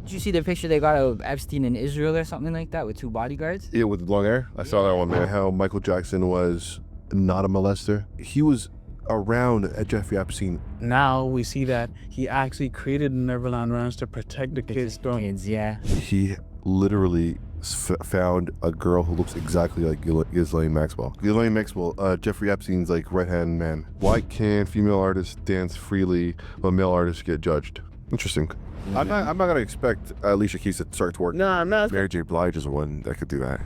Did you see the picture they got of Epstein in Israel or something like that with 2 bodyguards? Yeah, with long hair. I saw that one, man. How Michael Jackson was not a molester. He was around at Jeffrey Epstein. Now we see that he actually created Neverland Ranch to protect the kids. Yeah. He literally found a girl who looks exactly like Ghislaine Maxwell. Ghislaine Maxwell, Jeffrey Epstein's like right-hand man. Why can female artists dance freely but male artists get judged? Interesting. I'm not gonna expect Alicia Keys to start to work. No, I'm not. Mary J. Blige is one that could do that.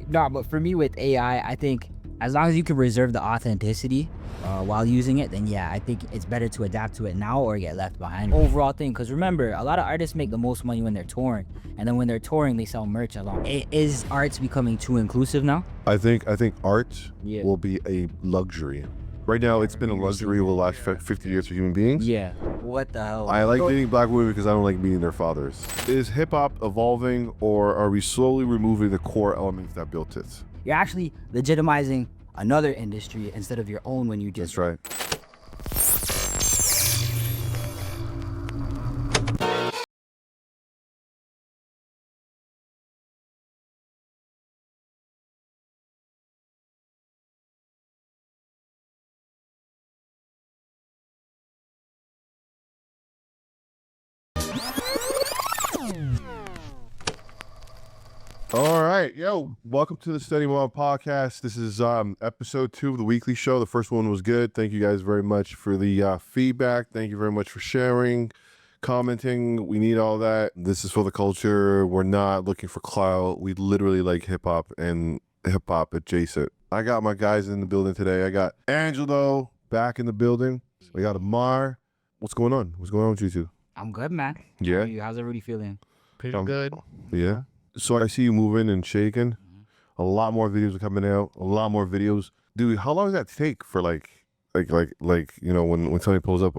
No, but for me with AI, I think as long as you can reserve the authenticity while using it, then yeah, I think it's better to adapt to it now or get left behind. Overall thing, because remember, a lot of artists make the most money when they're touring, and then when they're touring, they sell merch along. Is arts becoming too inclusive now? I think art will be a luxury. Right now, it's been a luxury over the last 50 years for human beings. Yeah. What the hell? I like dating black women because I don't like meeting their fathers. Is hip-hop evolving, or are we slowly removing the core elements that built it? You're actually legitimizing another industry instead of your own when you just... That's right. All right, yo, welcome to the Steady Mom podcast. This is episode 2 of the weekly show. The first one was good. Thank you guys very much for the feedback. Thank you very much for sharing, commenting. We need all that. This is for the culture. We're not looking for clout. We literally like hip-hop and hip-hop adjacent. I got my guys in the building today. I got Angelo back in the building. We got Amar. What's going on? What's going on with you two? I'm good, man. Yeah? How's everybody feeling? Pretty good. Yeah. So I see you moving and shaking. A lot more videos are coming out. A lot more videos. Dude, how long does that take for like you know, when somebody pulls up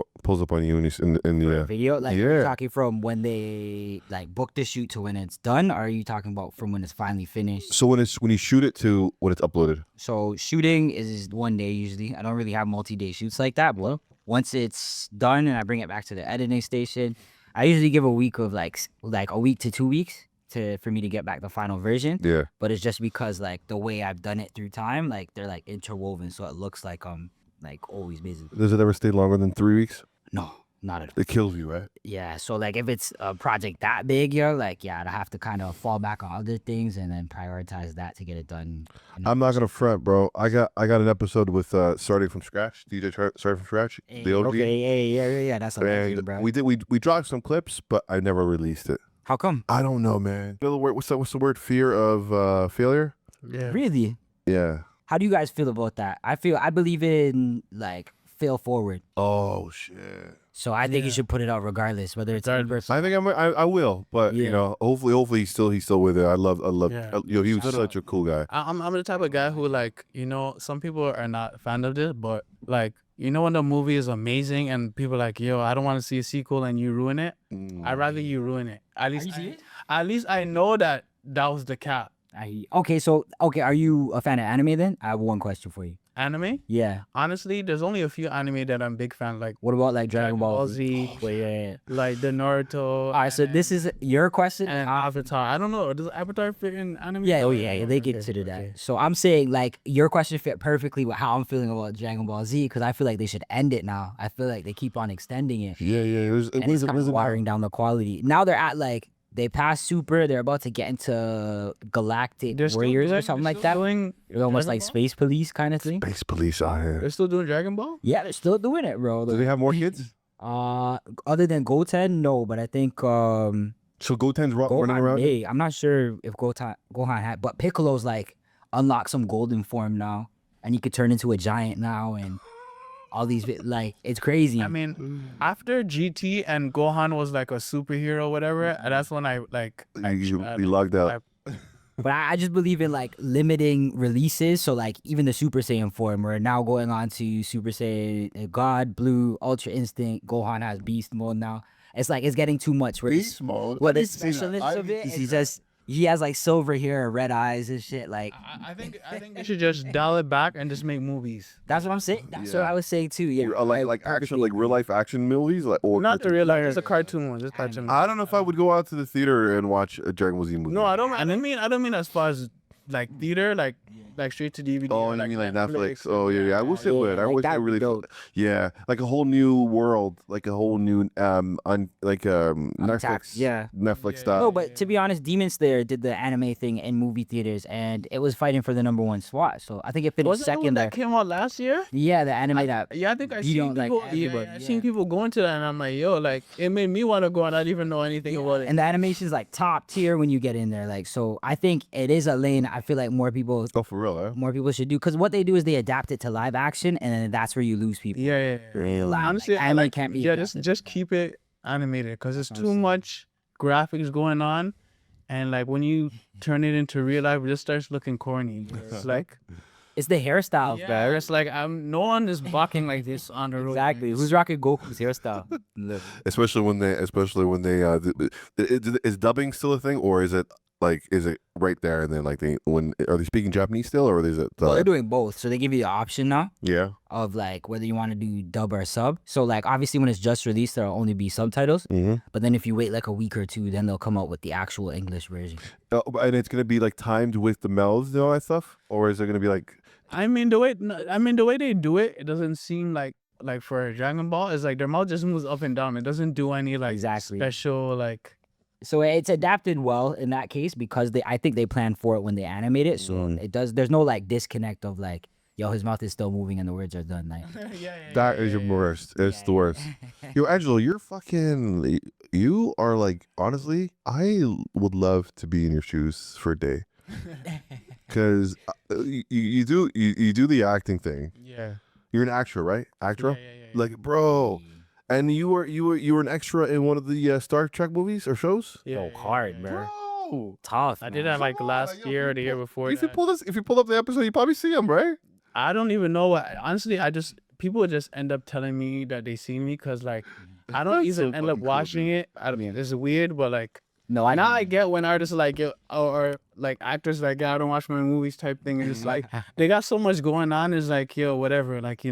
on you and you in the video? Like, you're talking from when they like book the shoot to when it's done, or are you talking about from when it's finally finished? So when you shoot it to when it's uploaded? So shooting is 1 day usually. I don't really have multi-day shoots like that, but once it's done and I bring it back to the editing station, I usually give a week of like a week to 2 weeks for me to get back the final version. Yeah. But it's just because like the way I've done it through time, like they're like interwoven, so it looks like I'm like always busy. Does it ever stay longer than 3 weeks? No, not at all. It kills you, right? Yeah. So like if it's a project that big, I'd have to kind of fall back on other things and then prioritize that to get it done. I'm not gonna front, bro. I got an episode with starting from scratch. DJ starting from scratch. The OG. Okay, yeah. That's a legend, bro. We dropped some clips, but I never released it. How come? I don't know, man. What's the word? Fear of failure? Yeah. Really? Yeah. How do you guys feel about that? I believe in like fail forward. Oh shit. So I think you should put it out regardless, whether it's in person. I think I will, but you know, hopefully he's still with it. I love. Yeah. Yo, he was such a cool guy. I'm the type of guy who, like, you know, some people are not fan of this, but like, you know, when the movie is amazing and people are like, yo, I don't want to see a sequel and you ruin it. I'd rather you ruin it. At least I know that was the cap. Okay, are you a fan of anime then? I have one question for you. Anime? Yeah. Honestly, there's only a few anime that I'm big fan. Like, what about like Dragon Ball Z? Yeah. Like the Naruto. All right, so this is your question. And Avatar. I don't know. Does Avatar fit in anime? Yeah, they consider that. Okay. So I'm saying like your question fit perfectly with how I'm feeling about Dragon Ball Z, because I feel like they should end it now. I feel like they keep on extending it. Yeah. It's kind of watering down the quality. Now they're at like, they passed Super. They're about to get into Galactic Warriors or something like that. It's almost like Space Police kind of thing. Space Police out here. They're still doing Dragon Ball? Yeah, they're still doing it, bro. Do they have more kids? Other than Goten, no. But I think so Goten's running around. Hey, I'm not sure if Gohan had, but Piccolo's like unlocked some golden form now, and he could turn into a giant now, and all these like, it's crazy. I mean, after GT and Gohan was like a superhero or whatever, that's when I like you logged out. But I just believe in like limiting releases. So like even the Super Saiyan form, we're now going on to Super Saiyan God, Blue, Ultra Instinct. Gohan has Beast mode now. It's like it's getting too much. Beast mode. What is specialist of it? He's just He has like silver hair, red eyes and shit. Like I think they should just dial it back and just make movies. that's what I'm saying. That's what I was saying too. Yeah, Like action, like real life action movies, like or Not the real life. It's a cartoon one. Just cartoon. I don't know if I would go out to the theater and watch a Dragon Ball Z movie. No, I don't mean as far as like theater, like straight to DVD. Oh, or, you like mean like Netflix? Oh yeah. I wish it would. I like wish that it really. dope. Yeah, like a whole new world, like a whole new Netflix. Yeah. Netflix Yeah. stuff. No, but to be honest, Demon Slayer did the anime thing in movie theaters, and it was fighting for the #1 spot. So I think it finished Wasn't second there. that came out last year? Yeah, the anime that. Yeah, I think I You seen don't like people. everybody, I seen people going to that, and I'm like, yo, like it made me want to go, and I didn't even know anything about it. And the animation's like top tier when you get in there. Like, so I think it is a lane. I feel like more people Oh, for real, should do, because what they do is they adapt it to live action, and then that's where you lose people. Yeah. Honestly, I anime like, can't be. yeah, just keep it animated because there's too much graphics going on, and like when you turn it into real life, it just starts looking corny. It's like It's the hairstyle, yeah, it's like no one is walking like this on the road. Exactly. Who's rocking Goku's hairstyle? Look. especially when they is dubbing still a thing, or is it right there and then like are they speaking Japanese still, or is it? Well, they're doing both, so they give you the option now Yeah. of like whether you want to do dub or sub. So like obviously when it's just released, there'll only be subtitles. Mm-hmm. But then if you wait like a week or two, then they'll come out with the actual English version. And it's gonna be like timed with the mouths and all that stuff, or is it gonna be like? I mean the way they do it, it doesn't seem like for Dragon Ball, it's like their mouth just moves up and down. It doesn't do any like Exactly. special like. So it's adapted well in that case because I think they planned for it when they animate it. So it does. There's no like disconnect of like, yo, his mouth is still moving and the words are done. Like That is your worst. It's the worst. Yo, Angelo, you are like, honestly, I would love to be in your shoes for a day. Because you do the acting thing. Yeah. You're an actor, right? Actor? Yeah. Like, bro. And you were an extra in one of the Star Trek movies or shows? Yeah. hard, bro. Bro. Tough. I did man. that like last Yo, year or the year before. If you that. pull up the episode, you probably see him, right? I don't even know what. Honestly, people just end up telling me that they see me because like I don't That's even so end up fucking cool, watching it. I mean, this is weird, but like No, now I get when artists are like yo, or like actors like I don't watch my movies type thing, and it's like they got so much going on. It's like yo, whatever, like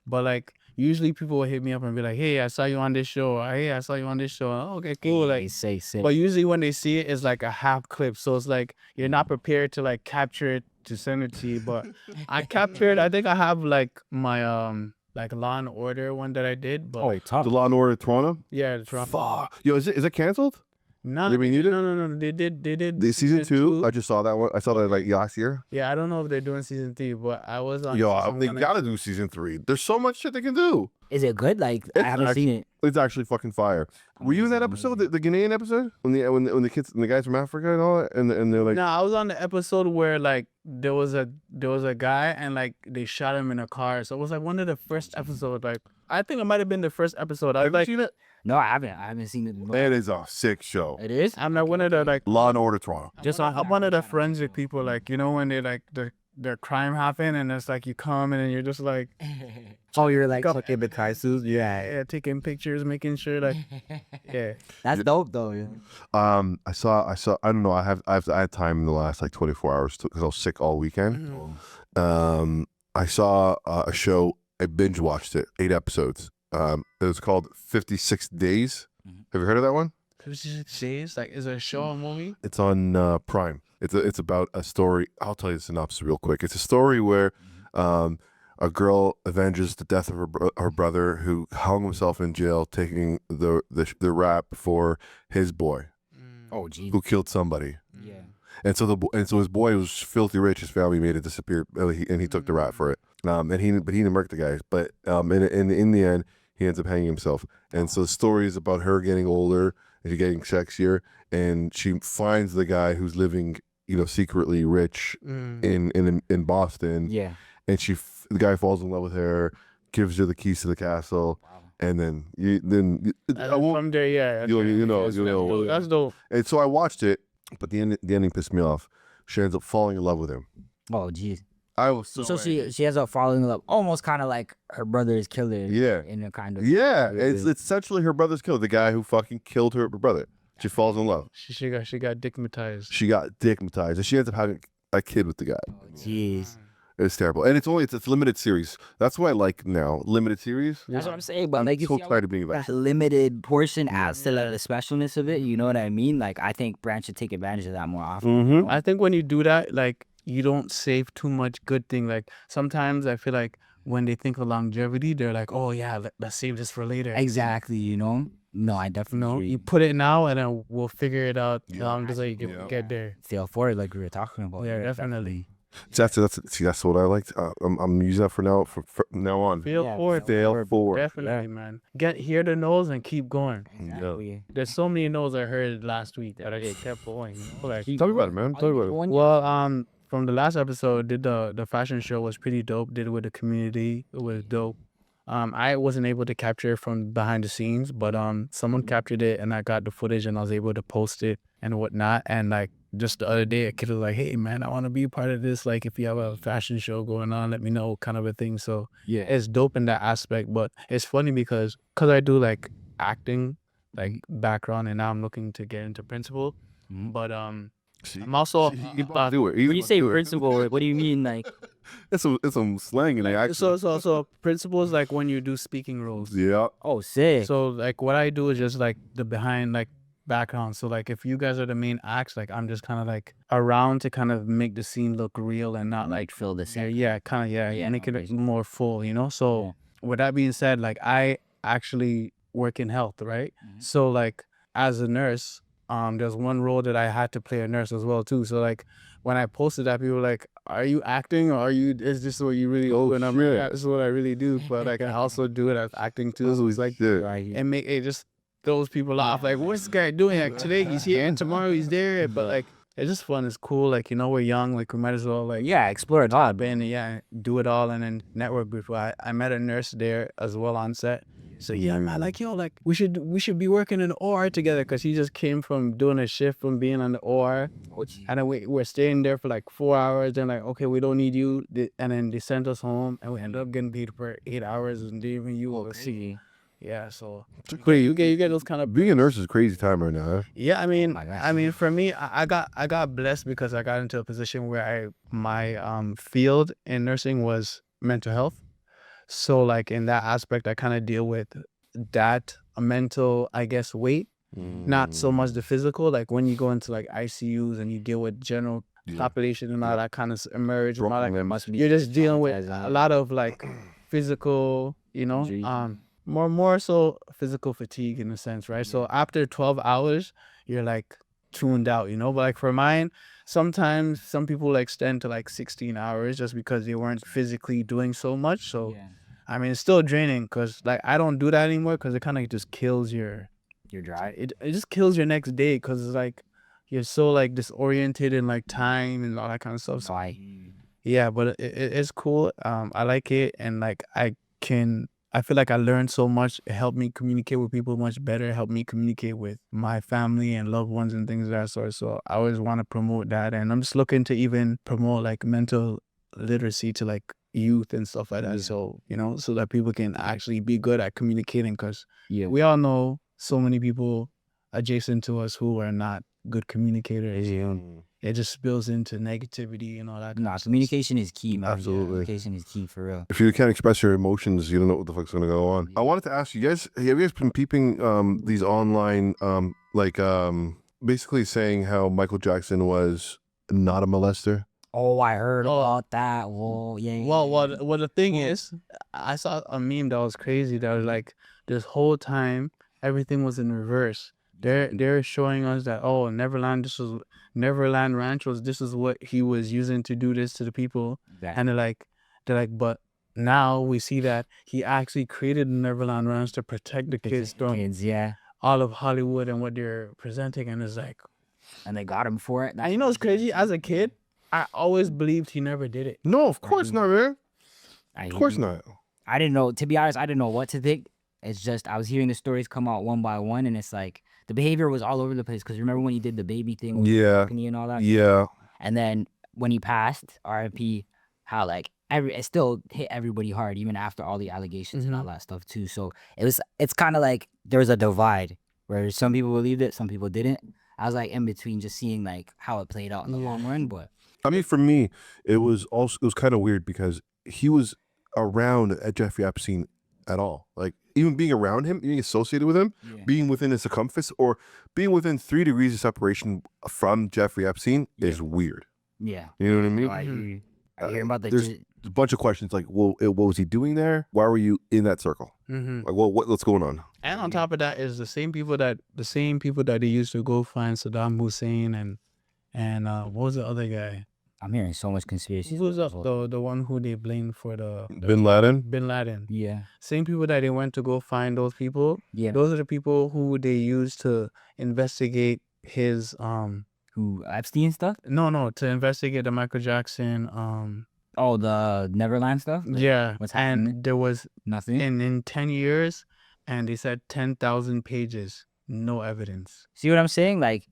but like usually people will hit me up and be like, hey, I saw you on this show. Or, hey, I saw you on this show. Oh, okay, cool. They Like, say sick. but usually when they see it, it's like a half clip, so it's like you're not prepared to like capture it to send it to you. But I captured. I think I have like my like Law and Order one that I did. But tough. The Law and Order Tona? yeah, the Trump. Fuck. Yo, is it canceled? No, They renewed it? no. They did. The season 2? I just saw that one. I saw that like last year. Yeah, I don't know if they're doing season 3, but I was on. Yo, season they 1. gotta do season 3. There's so much shit they can do. Is it good? Like I It's haven't seen it. It's actually fucking fire. Were you in that episode, the Ghanaian episode, when the kids and the guys from Africa and all that, and they're like, No, I was on the episode where like there was a guy and like they shot him in a car. So it was like one of the first episodes. Like I think it might have been the first episode. I was have you like, seen it? No, I haven't seen it. It is a sick show. It is. I'm like one of the like Law and Order Toronto. I'm one of the forensic people. Like when they like their crime happen and it's like you come and then you're just like Oh, you're like Go- fucking the Kaisus. Yeah. taking pictures, making sure like yeah. That's dope though. Yeah. I saw. I don't know. I had time in the last like 24 hours because I was sick all weekend. I saw a show. I binge watched it. 8 episodes. It was called 56 Days. Have you heard of that one? 56 days. Like is it a show or movie? It's on Prime. It's about a story. I'll tell you the synopsis real quick. It's a story where a girl avenges the death of her brother who hung himself in jail, taking the rap for his boy Oh, geez. who killed somebody. Yeah. And so his boy was filthy rich. His family made it disappear, and he took the rap for it. But he didn't murder the guys. But in the end, he ends up hanging himself. And so the story is about her getting older and she's getting sexier, and she finds the guy who's living, secretly rich in Boston. Yeah. And the guy falls in love with her, gives her the keys to the castle, and then I won't. From there, yeah. You know. That's dope. And so I watched it, but the ending pissed me off. She ends up falling in love with him. Oh, geez. I was So she ends up falling in love, almost kind of like her brother's killer. Yeah. In a kind of. Yeah, it's essentially her brother's killer, the guy who fucking killed her brother. She falls in love. She got dickmatized. She got dickmatized, and she ends up having a kid with the guy. Jeez. It's terrible, and it's limited series. That's what I like now. Limited series. That's what I'm saying, but like, you So see how excited being back. that limited portion adds to the specialness of it. You know what I mean? Like, I think brands should take advantage of that more often. Mm-hmm. I think when you do that, like, you don't save too much good thing. Like, sometimes I feel like when they think of longevity, they're like, oh yeah, let's save this for later. Exactly, you know? No, I You definitely know, agree. you put it now and then we'll figure it out Yeah. long as you Yeah. get there. Feel forward, like we were talking about. Yeah, definitely. That's what I liked. I'm using that for now. For now on. Feel Yeah, forward. Fail forward. Definitely, man. Hear the no's and keep going. Exactly. There's so many no's I heard last week that I just kept going. You know? Like, Tell me about it, man. Tell me about it. well, from the last episode, did the fashion show was pretty dope. Did it with the community. It was dope. I wasn't able to capture it from behind the scenes, but someone captured it and I got the footage and I was able to post it and whatnot. And like just the other day, a kid was like, "Hey man, I want to be a part of this. Like if you have a fashion show going on, let me know," kind of a thing. So Yeah. it's dope in that aspect. But it's funny because I do like acting, like background, and now I'm looking to get into principal. But I'm also He's about to do it. He's When you about say to do it. principal, what do you mean? Like, It's some slang in the accent. so principal is like when you do speaking roles. Yeah. oh, sick. So like what I do is just like the behind like background. So like if you guys are the main acts, like I'm just kind of like around to kind of make the scene look real and not like fill the set. yeah, kind of yeah, and it could be more full, you know. So with that being said, like I actually work in health, right? So like as a nurse, there's one role that I had to play a nurse as well too. So like when I posted that, people were like, "Are you acting, or is this what you really do?" And I'm like, "Yeah, this is what I really do." But like I also do it as acting too. So it's like and make it just throws people off. Like, what's this guy doing? Like today he's here and tomorrow he's there. But like it's just fun. It's cool. Like, you know, we're young. Like we might as well like Explore it all. and yeah, do it all and then network before. I met a nurse there as well on set. So yeah, man, like yo, like we should be working in the OR together because he just came from doing a shift from being on the OR, and then we're staying there for like 4 hours. Then like, okay, we don't need you, and then they sent us home, and we ended up getting paid for 8 hours and didn't even you see. Yeah, so you get those kind of Being a nurse is a crazy time right now. Huh? yeah. I mean, my gosh. I mean, for me, I got blessed because I got into a position where my field in nursing was mental health. So like in that aspect, I kind of deal with that mental, I guess, weight, not so much the physical. Like when you go into like ICUs and you deal with general population and all that kind of emerge, and all that, you're just dealing with a lot of like physical, you know, more so physical fatigue in a sense, right? So after 12 hours, you're like tuned out, you know. But like for mine, sometimes some people extend to like 16 hours just because they weren't physically doing so much. So I mean, it's still draining because like I don't do that anymore because it kind of just kills your drive. it just kills your next day because it's like you're so like disoriented in like time and all that kind of stuff. So yeah, but it's cool. I like it, and like I feel like I learned so much. It helped me communicate with people much better. It helped me communicate with my family and loved ones and things of that sort. So I always want to promote that, and I'm just looking to even promote like mental literacy to like youth and stuff like that. So you know, so that people can actually be good at communicating because we all know so many people adjacent to us who are not good communicators. It just spills into negativity and all that. Nah, communication is key, man. Absolutely. Communication is key for real. If you can't express your emotions, you don't know what the fuck's gonna go on. I wanted to ask you guys: have you guys been peeping these online basically saying how Michael Jackson was not a molester? Oh, I heard about that. Whoa, yeah. Well, the thing is, I saw a meme that was crazy. That was like, this whole time everything was in reverse. They're showing us that Neverland Ranch this is what he was using to do this to the people, and they're like, but now we see that he actually created the Neverland Ranch to protect the kids from all of Hollywood and what they're presenting, and it's like, and they got him for it. And you know what's crazy? As a kid, I always believed he never did it. No, of course not, man. Of course not. I didn't know. To be honest, I didn't know what to think. It's just I was hearing the stories come out one by one, and it's like the behavior was all over the place. Because remember when he did the baby thing with the balcony and all that? Yeah. And then when he passed, R.I.P., how like it still hit everybody hard, even after all the allegations and all that stuff too. So it's kind of like there was a divide where some people believed it, some people didn't. I was like in between, just seeing like how it played out in the long run. But I mean, for me, it was kind of weird because he was around at Jeffrey Epstein at all. Like even being around him, being associated with him, being within his circumference, or being within 3 degrees of separation from Jeffrey Epstein is weird. yeah, You know what I mean? I hear you. I hear about the There's a bunch of questions like, well, what was he doing there? Why were you in that circle? Like, well, what's going on? And on top of that is the same people that they used to go find Saddam Hussein and what was the other guy? I'm hearing so much conspiracy. Who was the one who they blamed for the Bin Laden? Bin Laden. Yeah, Same people that they went to go find those people. yeah. Those are the people who they used to investigate his Who Epstein stuff? no to investigate the Michael Jackson Oh, the Neverland stuff. yeah. What's happening? And there was Nothing. in 10 years, and they said 10,000 pages, no evidence. See what I'm saying? Like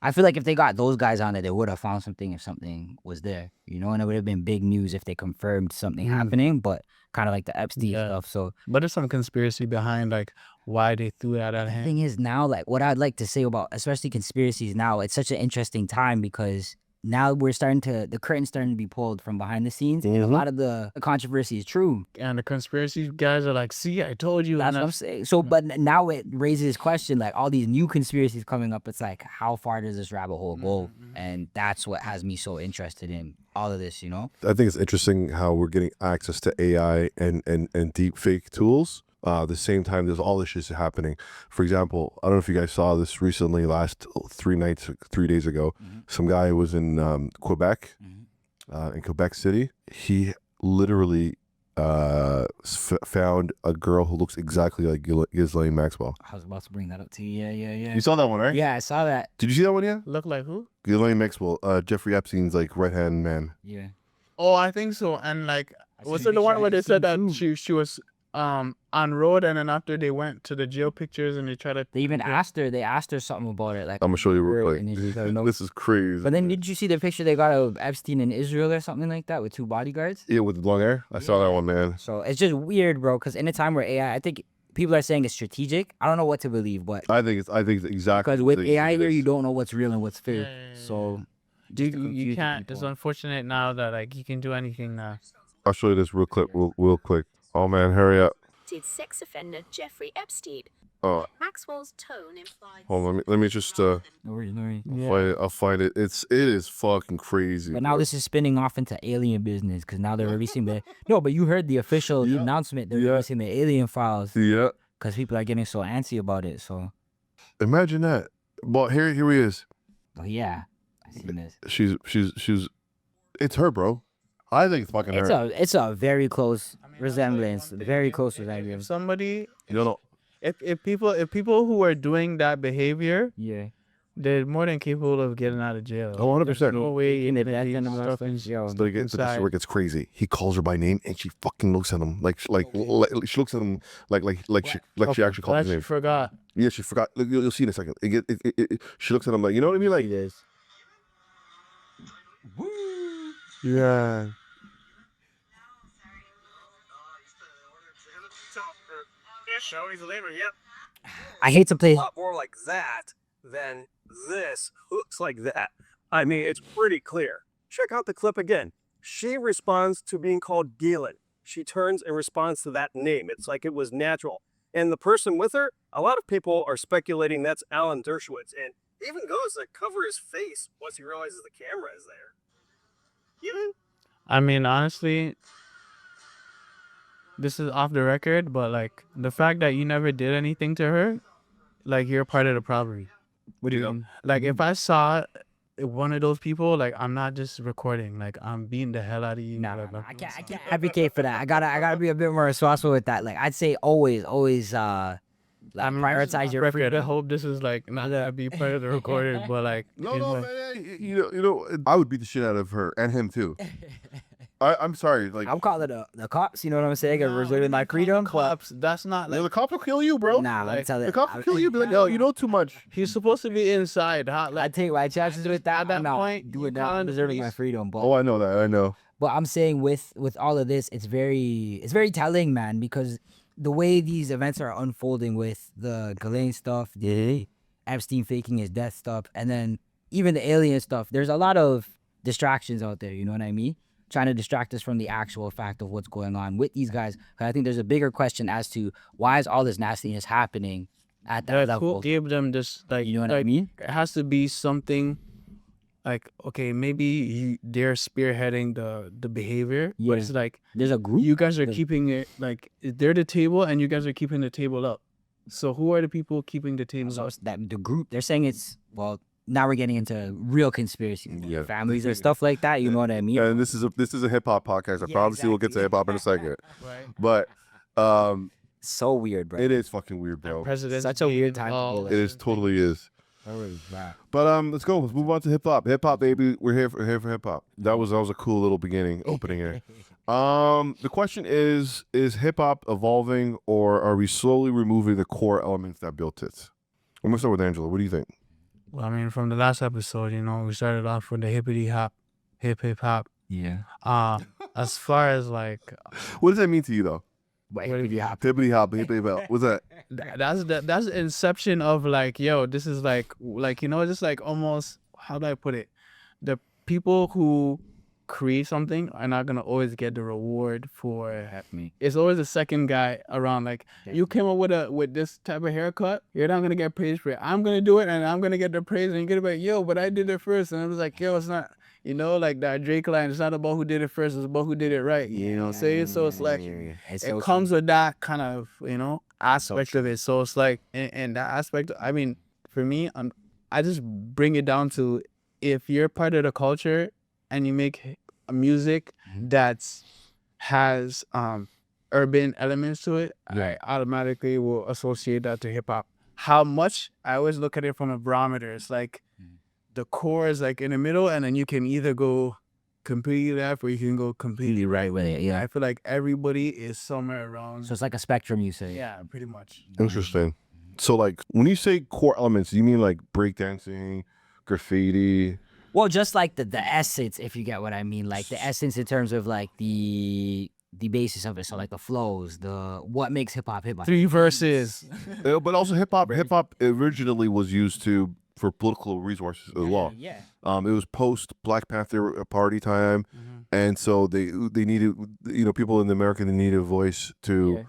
I feel like if they got those guys on it, they would have found something if something was there, you know, and it would have been big news if they confirmed something happening. But kind of like the Epstein stuff. So But there's some conspiracy behind like why they threw that at the him. thing is now, like what I'd like to say about especially conspiracies now, it's such an interesting time because now the curtain's starting to be pulled from behind the scenes. And a lot of the controversy is true. And the conspiracy guys are like, see, I told you. That's what I'm saying. So, but now it raises question, like all these new conspiracies coming up. It's like, how far does this rabbit hole go? And that's what has me so interested in all of this, you know? I think it's interesting how we're getting access to AI and deep fake tools. The same time, there's all this shit happening. For example, I don't know if you guys saw this recently, last 3 days ago. Some guy was in Quebec, in Quebec City. He literally found a girl who looks exactly like Ghislaine Maxwell. I was about to bring that up to you. Yeah. You saw that one, right? Yeah, I saw that. Did you see that one yet? Look like who? Ghislaine Maxwell, Jeffrey Epstein's like right-hand man. Yeah. Oh, I think so. And like, was it the one where they said that she was on road, and then after they went to the jail pictures and they tried to They even asked her something about it. Like, I'm gonna show you real quick. and then she said no. This is crazy. But then did you see the picture they got of Epstein in Israel or something like that with 2 bodyguards? Yeah, with the long hair. I saw that one, man. So it's just weird, bro, because in a time where AI, I think people are saying it's strategic. I don't know what to believe, but I think it's exactly because with AI here, you don't know what's real and what's fake. Yeah. So you can't. It's unfortunate now that like you can do anything now. I'll show you this real quick. Oh man, hurry up. Sex offender Jeffrey Epstein. Oh, Maxwell's tone implied. hold on. Let me just no worries. I'll find it. It is fucking crazy. But now this is spinning off into alien business because now they're releasing but you heard the official announcement. They're releasing the alien files Yeah. because people are getting so antsy about it. So, Imagine that. But here he is. oh yeah, I seen this. She's. It's her, bro. I think it's fucking her. It's a very close resemblance. Very close resemblance. Somebody, You don't know. if people who are doing that behavior, Yeah. they're more than capable of getting out of jail. Oh, 100%. No way. And if in that's the gonna stuff stuff in- But this is where it gets crazy. He calls her by name and she fucking looks at him like she looks at him like she actually called his She name. forgot. Yeah, she forgot. Look, you'll see in a second. She looks at him like, you know what I mean? Like, yeah. I hate to play. A lot more like that than this looks like that. I mean, it's pretty clear. Check out the clip again. She responds to being called Ghislaine. She turns and responds to that name. It's like it was natural. And the person with her, a lot of people are speculating that's Alan Dershowitz, and even goes to cover his face once he realizes the camera is there. Even I mean, honestly, this is off the record, but like the fact that you never did anything to her, like you're part of the problem. What do you mean? Like if I saw one of those people, like I'm not just recording, like I'm beating the hell out of you. No, I can't advocate for that. I gotta be a bit more responsible with that. Like I'd say always like, prioritize your record. I freedom. hope this is like not that I be part of the recording, but like No, it's no, like- man. You know, I would beat the shit out of her and him too. I'm sorry. Like, I'm calling the cops. You know what I'm saying? I'm reserving my freedom. But Cops, that's not like the cops will kill you, bro. nah, I'm telling The cops will kill you. Be like, yo, you know too much. he's supposed to be inside. Huh? I Like, take my chances with that. At that I'm not point, doing you that. I'm can't reserving my police- freedom. But Oh, I know that. I know. But I'm saying with all of this, it's very telling, man, because the way these events are unfolding with the Ghislaine stuff, the Epstein faking his death stuff, and then even the alien stuff, there's a lot of distractions out there, you know what I mean? Trying to distract us from the actual fact of what's going on with these guys. 'Cause I think there's a bigger question as to why is all this nastiness happening at that level. Who gave them this, like, You know what I like, mean? it has to be something like, okay, maybe they're spearheading the behavior, Yeah. but it's like, There's a group. you guys are There's- keeping it, like, they're the table and you guys are keeping the table up. So who are the people keeping the table So up? it's that the group, they're saying it's, well, now we're getting into real conspiracy Yeah. families and stuff like that. You know what I mean? And this is a hip hop podcast. I Yeah, promise you we'll get to exactly. hip hop in a second. Right. But So weird, bro. it is fucking weird, bro. Presidents Such a weird being time to be involved. It is totally is. Wow. But let's go. Let's move on to hip hop. Hip hop, baby. We're here for hip hop. That was a cool little opening here. The question is hip hop evolving, or are we slowly removing the core elements that built it? I'm gonna start with Angelo. What do you think? Well, I mean, from the last episode, we started off with the hippity hop, hip hop. Yeah. As far as like, What does that mean to you though? But if you have Hippity hop, hippity bop. What's that? that's the inception of like, yo, this is like just like almost, how do I put it? The people who create something are not gonna always get the reward for me. it's always the second guy around. Like, you came up with this type of haircut, you're not gonna get praised for it. I'm gonna do it and I'm gonna get the praise, and you're gonna be like, yo, but I did it first. And I was like, yo, it's not, like that Drake line, it's not about who did it first, it's about who did it right. You know what I'm saying? So it's like, it comes with that kind of, aspect of it. So it's like, and that aspect, I mean, for me, I just bring it down to, if you're part of the culture and you make music that's has urban elements to it, I automatically will associate that to hip hop. How much? I always look at it from a barometer. It's like the core is like in the middle, and then you can either go completely left or you can go completely right with it. Yeah. I feel like everybody is somewhere around. So it's like a spectrum, you say. Yeah, pretty much. Interesting. So like when you say core elements, you mean like breakdancing, graffiti? Well, just like the essence, if you get what I mean, like the essence in terms of like the basis of it. So like the flows, what makes hip hop hip hop. 3 verses. But also hip hop originally was used for political resources as well. Yeah. It was post Black Panther party time, and so they needed, people in America, they needed a voice to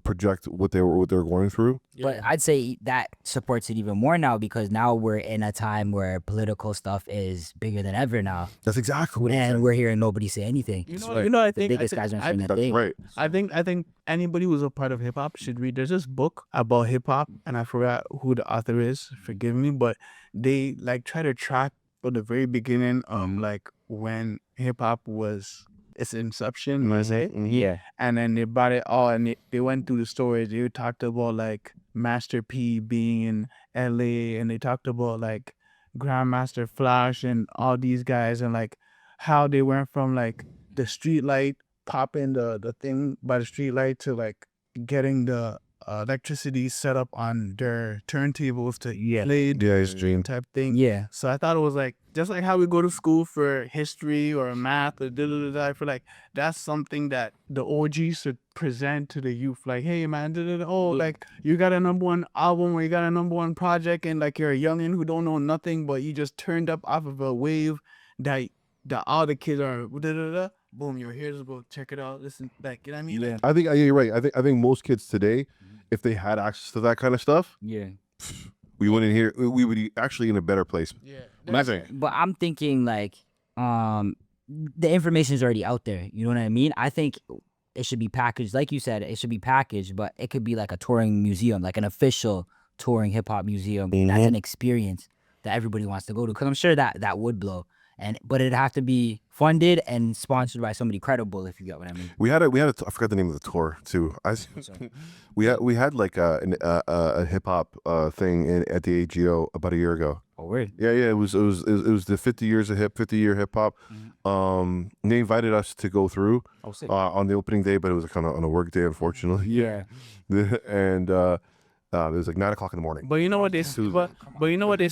project what they were going through. But I'd say that supports it even more now, because now we're in a time where political stuff is bigger than ever now. That's exactly what And we're hearing nobody say anything. I The think biggest guys aren't saying a that's thing. right. I think anybody who's a part of hip hop should read. There's this book about hip hop, and I forgot who the author is. Forgive me, but they like try to track from the very beginning, like when hip hop was its inception, let's say. Yeah. And then they brought it all, and they went through the stories. They talked about like Master P being in LA, and they talked about like Grandmaster Flash and all these guys, and like how they went from like the street light, popping the thing by the street light, to like getting the electricity set up on their turntables to play his dream. type thing. Yeah. So I thought it was like, just like how we go to school for history or math or I feel like that's something that the OGs should present to the youth. Like, hey man, like you got a #1 album or you got a #1 project, and like you're a youngin' who don't know nothing, but you just turned up off of a wave that all the kids are boom, you're here, just go check it out. Listen, like, you know what I mean? Yeah. I think you're right. I think most kids today, if they had access to that kind of stuff, Yeah. we would be actually in a better place. Yeah. Imagine. But I'm thinking like, the information is already out there. You know what I mean? I think it should be packaged, like you said. It should be packaged, but it could be like a touring museum, like an official touring hip hop museum. That's an experience that everybody wants to go to. Because I'm sure that would blow. But it'd have to be funded and sponsored by somebody credible, if you get what I mean. We had I forgot the name of the tour too. We had like a hip hop thing at the AGO about a year ago. Oh, weird. Yeah. It was the 50 year hip hop. They invited us to go through on the opening day, but it was kind of on a work day, unfortunately. Yeah. And it was like 9:00 in the morning. But you know what they but you know what they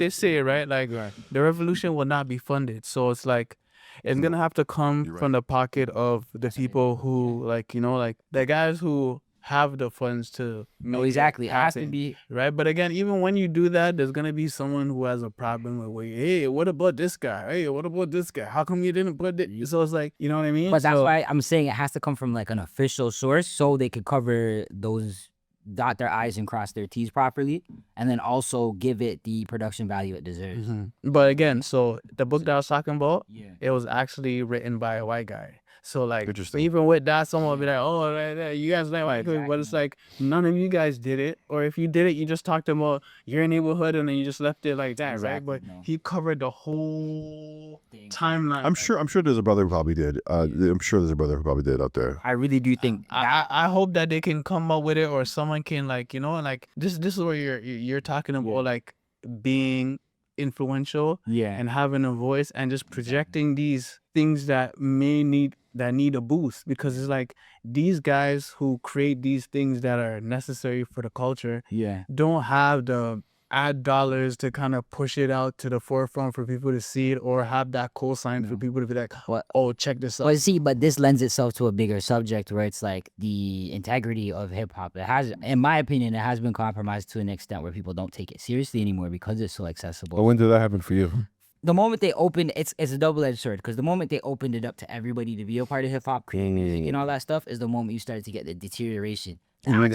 say, right? Like the revolution will not be funded. So it's like it's gonna have to come You're from the pocket of the people who like like the guys who have the funds to No, make exactly. It has to happen, be. right. But again, even when you do that, there's gonna be someone who has a problem with, well, hey, what about this guy? Hey, what about this guy? How come you didn't put it? So it's like, you know what I mean? But that's So- why I'm saying it has to come from like an official source so they could cover those, dot their I's and cross their T's properly, and then also give it the production value it deserves. But again, so the book that I was talking about, Yeah. it was actually written by a white guy. So like, Interesting. even with that, someone will be like, "Oh, right, you guys like white people," but it's like none of you guys did it, or if you did it, you just talked about your neighborhood and then you just left it like that, Exactly, right? But no. he covered the whole timeline. I'm sure there's a brother who probably did. I'm sure there's a brother who probably did out there. I really do think I hope that they can come up with it, or someone can like like this is where you're talking about like being influential and having a voice and just projecting these things that need a boost, because it's like these guys who create these things that are necessary for the culture don't have the ad dollars to kind of push it out to the forefront for people to see it, or have that cosign for people to be like, oh, check this out. But this lends itself to a bigger subject where it's like the integrity of hip hop. It has, in my opinion, it has been compromised to an extent where people don't take it seriously anymore because it's so accessible. But when did that happen for you? The moment they opened, it's a double-edged sword, because the moment they opened it up to everybody to be a part of hip hop, creating music and all that stuff, is the moment you started to get the deterioration. You mean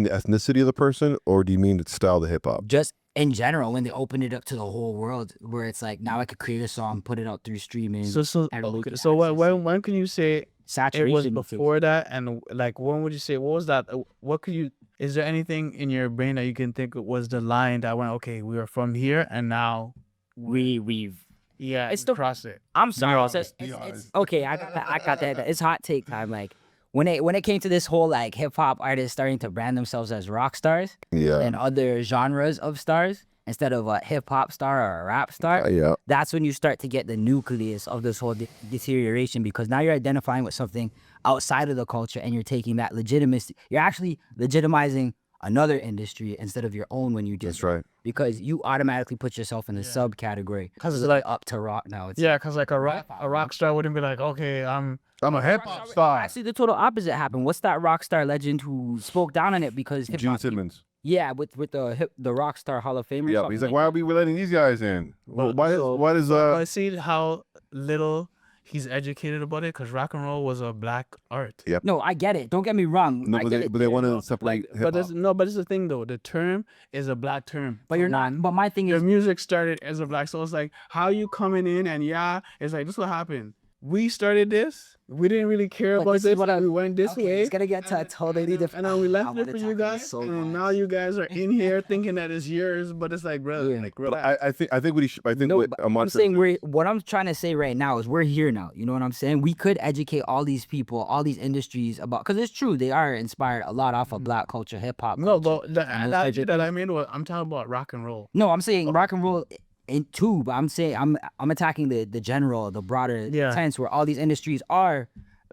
the ethnicity of the person, or do you mean the style of the hip hop? Just in general, when they opened it up to the whole world, where it's like now I could create a song, put it out through streaming. When can you say Saturation it was before that, and like when would you say, what was that? What could you? Is there anything in your brain that you can think was the line that went, okay, we were from here and now we've it's the cross it. I'm sorry. It's okay. I got that. It's hot take time. Like when it came to this whole like hip hop artists starting to brand themselves as rock stars and other genres of stars instead of a hip hop star or a rap star. That's when you start to get the nucleus of this whole deterioration, because now you're identifying with something outside of the culture and you're taking that legitimacy. You're actually legitimizing another industry instead of your own when you do That's right. Because you automatically put yourself in the subcategory. Because it's like up to rock now. It's because like a rock star wouldn't be like, okay, I'm a hip hop star. Actually, the total opposite happened. What's that rock star legend who spoke down on it because hip Gene hop? Simmons. Yeah, with the rock star Hall of Famer. Yeah, but he's like, why are we letting these guys in? Why is I see how little he's educated about it, because rock and roll was a black art. Yep. No, I get it. Don't get me wrong. No, but they want to separate hip But hop. it's the thing though. The term is a black term. But you're not. But my thing Your is, music started as a black, so it's like, how you coming in and it's like, this is what happened. We started this. We didn't really care But about this is this. what we went this way. It's gonna get to a totally different. And then we I left it wanna for you tackle guys. this so And much. now you guys are in here thinking that it's yours, but it's like, bro, Yeah. like But relax. I think what he should. I think No, what but Amar I'm said- saying what I'm trying to say right now is we're here now. You know what I'm saying? We could educate all these people, all these industries about, because it's true, they are inspired a lot off of black culture, hip hop. No, culture. but that I mean, I'm talking about rock and roll. No, I'm saying rock and roll in too, but I'm saying I'm attacking the general, the broader sense where all these industries are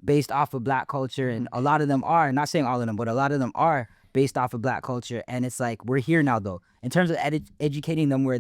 based off of black culture, and a lot of them are, not saying all of them, but a lot of them are based off of black culture. And it's like we're here now though. In terms of educating them where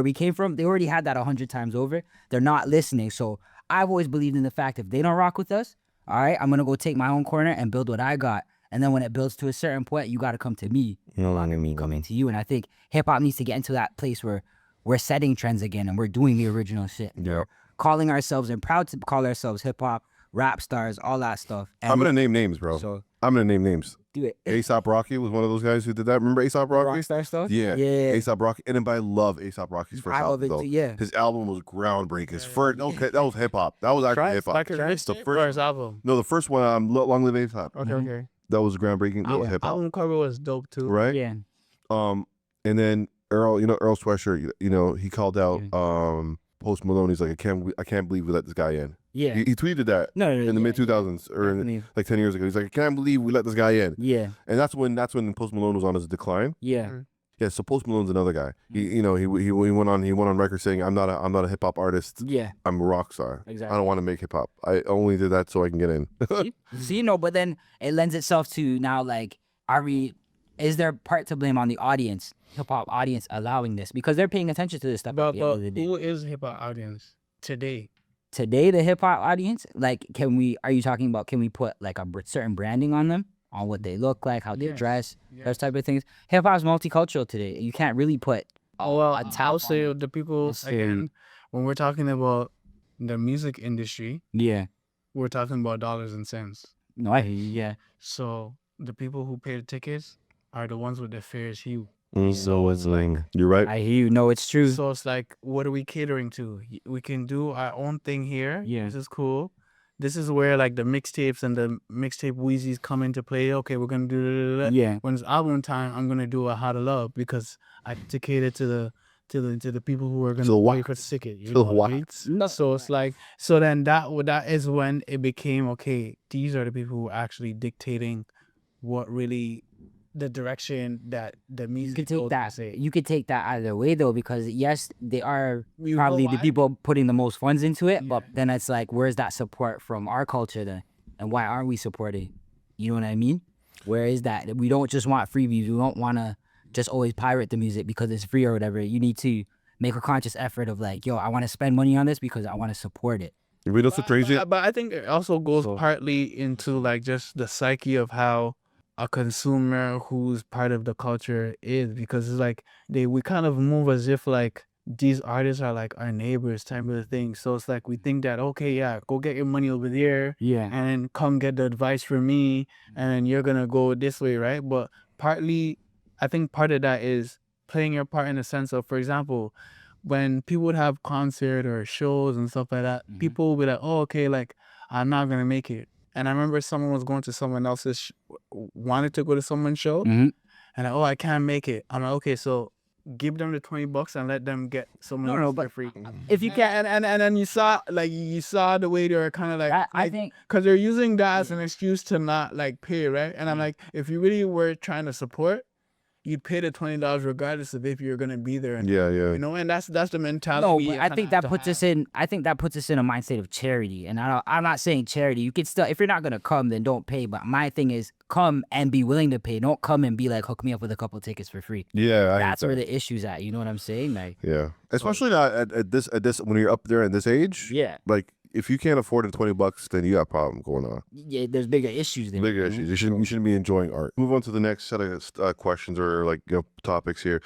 we came from, they already had that 100 times over. They're not listening. So I've always believed in the fact if they don't rock with us, all right, I'm gonna go take my own corner and build what I got. And then when it builds to a certain point, you got to come to me, no longer me coming to you. And I think hip hop needs to get into that place where we're setting trends again and we're doing the original shit. Yeah. Calling ourselves and proud to call ourselves hip hop, rap stars, all that stuff. And I'm gonna name names, bro. So I'm gonna name names. do it. A$AP Rocky was one of those guys who did that. Remember A$AP Rocky? Rockstar stuff? Yeah. Yeah. A$AP Rocky. And then, but I love A$AP Rocky's first I love album it though. too, yeah. His album was groundbreaking. His first, that was hip hop. That was actually hip hop. Like The first first, album. no, the first one, Long Live A$AP. Okay. That was groundbreaking. That was hip hop, Album cover was dope too. right? Yeah. And then Earl Sweatshirt, he called out Post Malone. He's like, I can't believe we let this guy in. Yeah. He tweeted that No, in the mid 2000s or Definitely. like 10 years ago. He's like, I can't believe we let this guy in. Yeah. And that's when Post Malone was on his decline. Yeah. Yeah, so Post Malone's another guy. He went on record saying, I'm not a hip hop artist. Yeah. I'm a rock star. Exactly. I don't want to make hip hop. I only did that so I can get in. See, but then it lends itself to now, like, is there part to blame on the audience, hip hop audience allowing this? Because they're paying attention to this stuff. But at the end of the day. who is hip hop audience today? today the hip hop audience, like, are you talking about, can we put like a certain branding on them, on what they look like, how they dress, those type of things? Hip hop's multicultural today. You can't really put Well, a I'll top say on it. the people It's again when we're talking about the music industry, Yeah. we're talking about dollars and cents. No, I hear you. Yeah. So the people who pay the tickets are the ones with the fairest hue. So it's like you're right. I hear you. No, it's true. So it's like, what are we catering to? We can do our own thing here. Yeah. This is cool. This is where like the mixtapes and the mixtape Wheezies come into play. Okay, we're gonna do Yeah. When it's album time, I'm gonna do a How to Love because I have to cater to the people who are gonna pay for the ticket. You know what I mean? No. So it's like, so then that is when it became, okay, these are the people who are actually dictating what really the direction that the You music could take goes, that. say. You could take that either way though, because yes, they are You know probably the why? people putting the most funds into it, but Yeah. then it's like, where's that support from our culture then? And why aren't we supporting? You know what I mean? Where is that? We don't just want freebies. We don't want to just always pirate the music because it's free or whatever. You need to make a conscious effort of like, yo, I want to spend money on this because I want to support it. You know what's so crazy? But I think it also goes partly into like just the psyche of how a consumer who's part of the culture is, because it's like we kind of move as if like these artists are like our neighbors type of thing. So it's like we think that, okay, yeah, go get your money over there Yeah. and then come get the advice from me and then you're gonna go this way, right? But partly I think part of that is playing your part in the sense of, for example, when people would have concert or shows and stuff like that, people would be like, oh, okay, like I'm not gonna make it. And I remember someone was going to someone else's, wanted to go to someone's show, and like, oh, I can't make it. I'm like, okay, so give them the $20 and let them get someone else for free. If you can, And then you saw the way they were kind of like, I think because they're using that as an excuse to not like pay, right? And I'm like, if you really were trying to support, you'd pay the $20 regardless of if you're gonna be there. And, Yeah. you know, and that's the mentality. no, we but I kinda think have that to puts us have. in. I think that puts us in a mindset of charity, and I'm not saying charity. You can still, if you're not gonna come, then don't pay. But my thing is, come and be willing to pay. Don't come and be like, hook me up with a couple tickets for free. Yeah, That's where the issue's at. You know what I'm saying? Like, yeah, especially not at this when you're up there at this age. yeah, Like if you can't afford the $20, then you got a problem going on. yeah. There's bigger issues than Bigger issues. You shouldn't be enjoying art. Move on to the next set of questions or like topics here.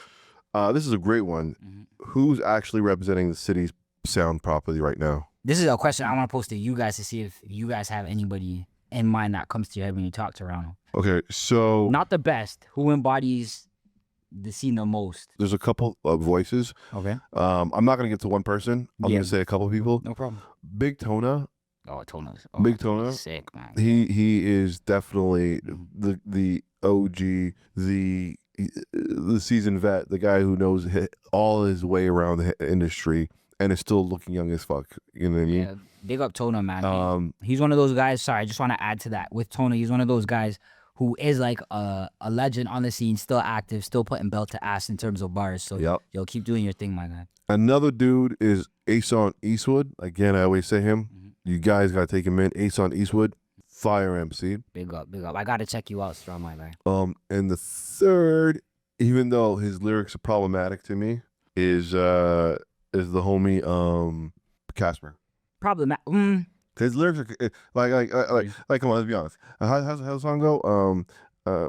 This is a great one. Who's actually representing the city's sound properly right now? This is a question I want to pose to you guys to see if you guys have anybody in mind that comes to your head when you talk to Toronto. Okay, so Not the best. Who embodies the scene the most? there's a couple of voices. Okay. I'm not gonna get to one person. I'm Yeah. gonna say a couple people. No problem. Big Tona. Oh, Tona's. Big Tona. Sick, man. He is definitely the OG, the seasoned vet, the guy who knows all his way around the industry and is still looking young as fuck. You know what I mean? Yeah, big up Tona, man. He's one of those guys. Sorry, I just want to add to that. With Tona, he's one of those guys who is like a legend on the scene, still active, still putting belt to ass in terms of bars. So, Yep. yo, keep doing your thing, my guy. Another dude is Ason Eastwood. Again, I always say him. You guys gotta take him in. Ason Eastwood, fire MC. Big up, big up. I gotta check you out, strong, my guy. And the third, even though his lyrics are problematic to me, is the homie Casper. Problematic. His lyrics are like come on, let's be honest. How's the song go?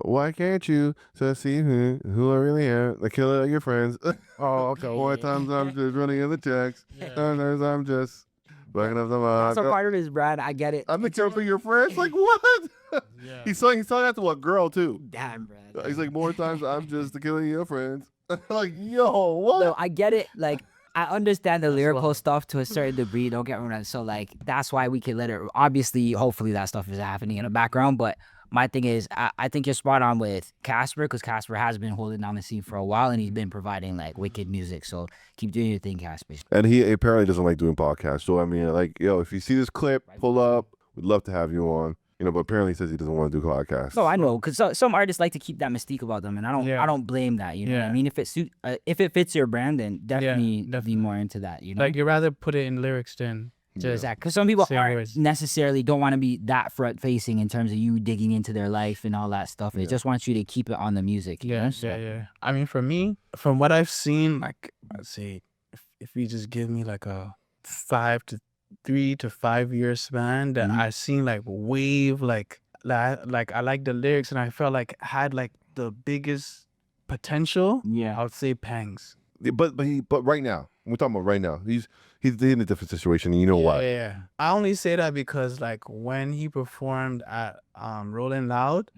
Why can't you just see who I really am? The killer of your friends. Oh, okay. More times I'm just running in the checks. Sometimes I'm just backing up the mind. That's a part of his brand. I get it. I'm the killer of your friends. Like what? Yeah. He sung that to a girl too. Damn, Brad. He's like, more times I'm just the killer of your friends. Like, yo, what? No, I get it. Like, I understand the lyrical stuff to a certain degree. Don't get me wrong. So, like, that's why we can let it. Obviously, hopefully, that stuff is happening in the background. But my thing is, I think you're spot on with Casper, because Casper has been holding down the scene for a while, and he's been providing like wicked music. So keep doing your thing, Casper. And he apparently doesn't like doing podcasts. So I mean, like, yo, if you see this clip, pull up. We'd love to have you on. You know, but apparently he says he doesn't want to do podcasts. No, I know, because some artists like to keep that mystique about them, and I don't blame that. You know what I Yeah. mean? If it fits your brand, then definitely be more into that. You know, Like, you'd rather put it in lyrics than just exactly, because some people Same aren't words. necessarily don't want to be that front facing in terms of you digging into their life and all that stuff. They just want you to keep it on the music. you know? So- yeah. I mean, for me, from what I've seen, like, I'd say if you just give me like a 5 to 3 to 5 year span that I seen like wave like I like the lyrics and I felt like had like the biggest potential. I would say Pangs. But right now, we're talking about right now. He's in a different situation, and you know why? Yeah. I only say that because like when he performed at Rolling Loud,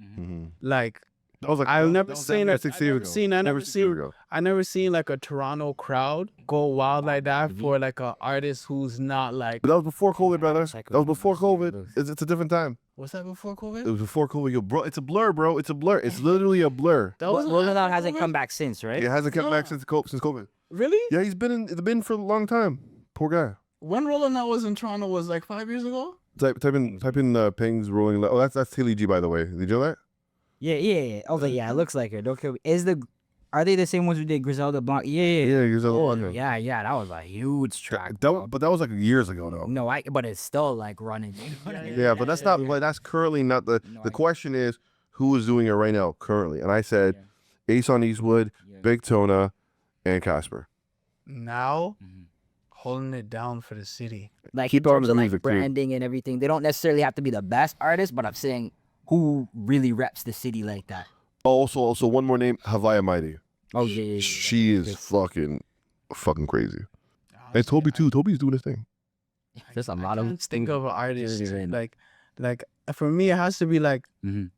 like That was like I've never that was seen like it. 6 years ago. I never seen like a Toronto crowd go wild like that for like an artist who's not like. But that was before COVID, brother. That was before COVID. It's a different time. Was that before COVID? It was before COVID. Yo, bro, it's a blur, bro. It's a blur. It's literally a blur. That was Rolling Loud hasn't come back since, right? It hasn't come back since COVID. Really? Yeah, he's been in the bin for a long time. Poor guy. When Rolling Loud was in Toronto was like 5 years ago. Type in Pings Rolling Loud. Oh, that's Tilly G, by the way. Did you know that? Yeah. I was like, yeah, it looks like her. Don't kill me. Are they the same ones who did Griselda Blanc? Yeah. Yeah, he's a little. Yeah, that was a huge track. But that was like years ago, though. No, but it's still like running. Yeah, but that's not. But that's currently not the. The question is who is doing it right now currently, and I said Ace on Eastwood, Big Tona, and Casper. Now, holding it down for the city. Like Keep in terms on of the like music, too. branding and everything, they don't necessarily have to be the best artist, but I'm saying who really reps the city like that. Also, one more name, Haviah Mighty. Oh yeah. She is fucking crazy. And Toby too. Toby's doing his thing. There's a I lot of can't think of an artist Really. like for me it has to be like Mhm.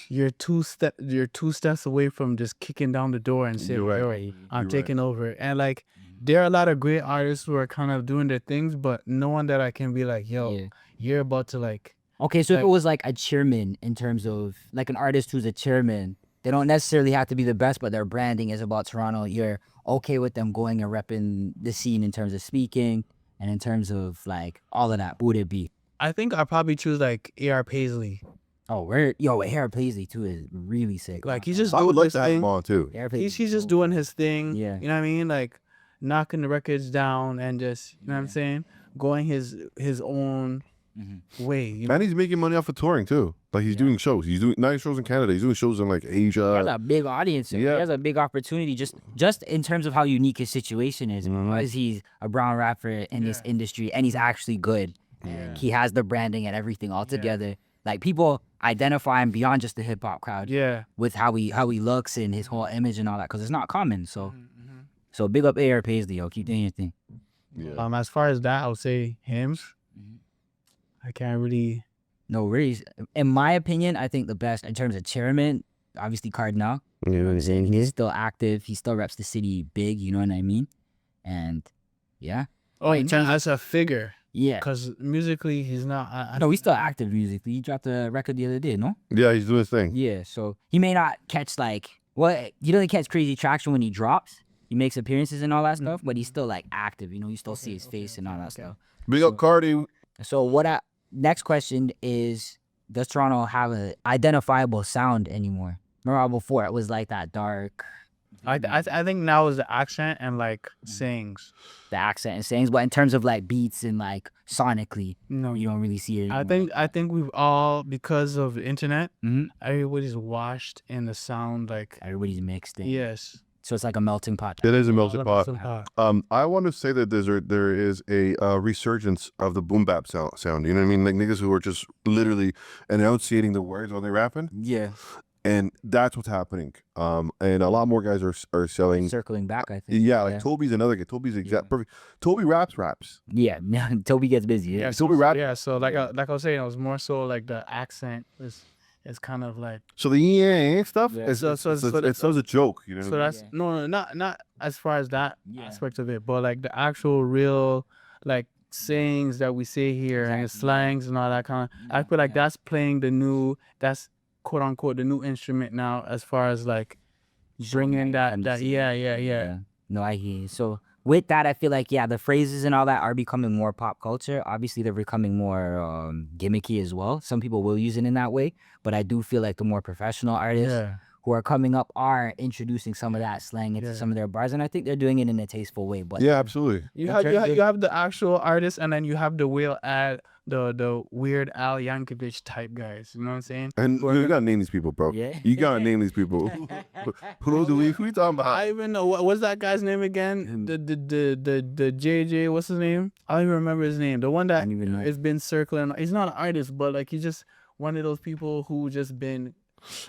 you're two steps away from just kicking down the door and saying, You're right. "Yo, You're I'm right. taking over." And like there are a lot of great artists who are kind of doing their things, but no one that I can be like, "Yo, Yeah. you're about to like." Okay, so if Like- it was like a chairman in terms of like an artist who's a chairman, they don't necessarily have to be the best, but their branding is about Toronto. You're okay with them going and repping the scene in terms of speaking and in terms of like all of that. Who would it be? I think I probably choose like A.R. Paisley. Oh, Hair Paisley too is really sick. Like he's just I would doing like his to have him thing. on too. Hair Paisley. He's just doing his thing. Yeah. You know what I mean? Like knocking the records down and just, you know what I'm saying? Going his own way. You know? And he's making money off of touring too. Like he's doing shows. He's doing 9 shows in Canada. He's doing shows in like He has Asia. a big audience. Yeah. He has a big opportunity just in terms of how unique his situation is. Because he's a brown rapper in this industry and he's actually good. And he has the branding and everything all together. Like people identify him beyond just the hip hop crowd. Yeah. With how he looks and his whole image and all that, because it's not common. So big up A.R. Paisley, yo. Keep doing your thing. Yeah. As far as that, I would say him. I can't really. No worries. In my opinion, I think the best in terms of chairman, obviously Kardinal. You know what I'm saying? He's still active. He still reps the city big. You know what I mean? And yeah. Oh, as a figure, Yeah. because musically he's not. No, he's still active musically. He dropped a record the other day, no? Yeah, he's doing his thing. Yeah. So he may not catch he doesn't catch crazy traction when he drops. He makes appearances and all that stuff, but he's still like active. You know, you still see his face and all that stuff. Big up Cardi. So next question is, does Toronto have an identifiable sound anymore? Remember before it was like that dark, I think now is the accent and like sayings. the accent and sayings, but in terms of like beats and like sonically, No, you don't really see it anymore. I think we've all, because of the internet, Mhm. everybody's washed in the sound. Like Everybody's mixed in. yes, So it's like a melting pot. It is a melting all pot. of us I want to say that there is a resurgence of the boom bap sound. You know what I mean? Like niggas who are just literally enunciating the words while they're rapping, Yeah. and that's what's happening. And a lot more guys are selling. Circling back, I think. Yeah, like Toby's another guy. Toby's exact perfect. Toby raps. Yeah. Toby gets busy. Yeah. Toby rap. Yeah, so like I was saying, it was more so like the accent is kind of like. So the yeah stuff, Yeah. it's So it's a joke. You know. So that's no, not as far as that Yeah. aspect of it, but like the actual real like sayings that we say here and slangs and all that kind of. I feel like that's playing that's quote unquote the new instrument now, as far as like bringing that yeah. No, I hear you. So with that, I feel like, the phrases and all that are becoming more pop culture. Obviously, they're becoming more gimmicky as well. Some people will use it in that way, but I do feel like the more professional artists who are coming up are introducing some of that slang into some of their bars, and I think they're doing it in a tasteful way. But Yeah, absolutely. You have the actual artist, and then you have the the Weird Al Yankovic type guys. You know what I'm saying? And you gotta name these people, bro. Yeah. You gotta name these people. Who you talking about? I even know what's that guy's name again? The JJ, what's his name? I don't even remember his name. The one that has been circling. He's not an artist, but like he's just one of those people who just been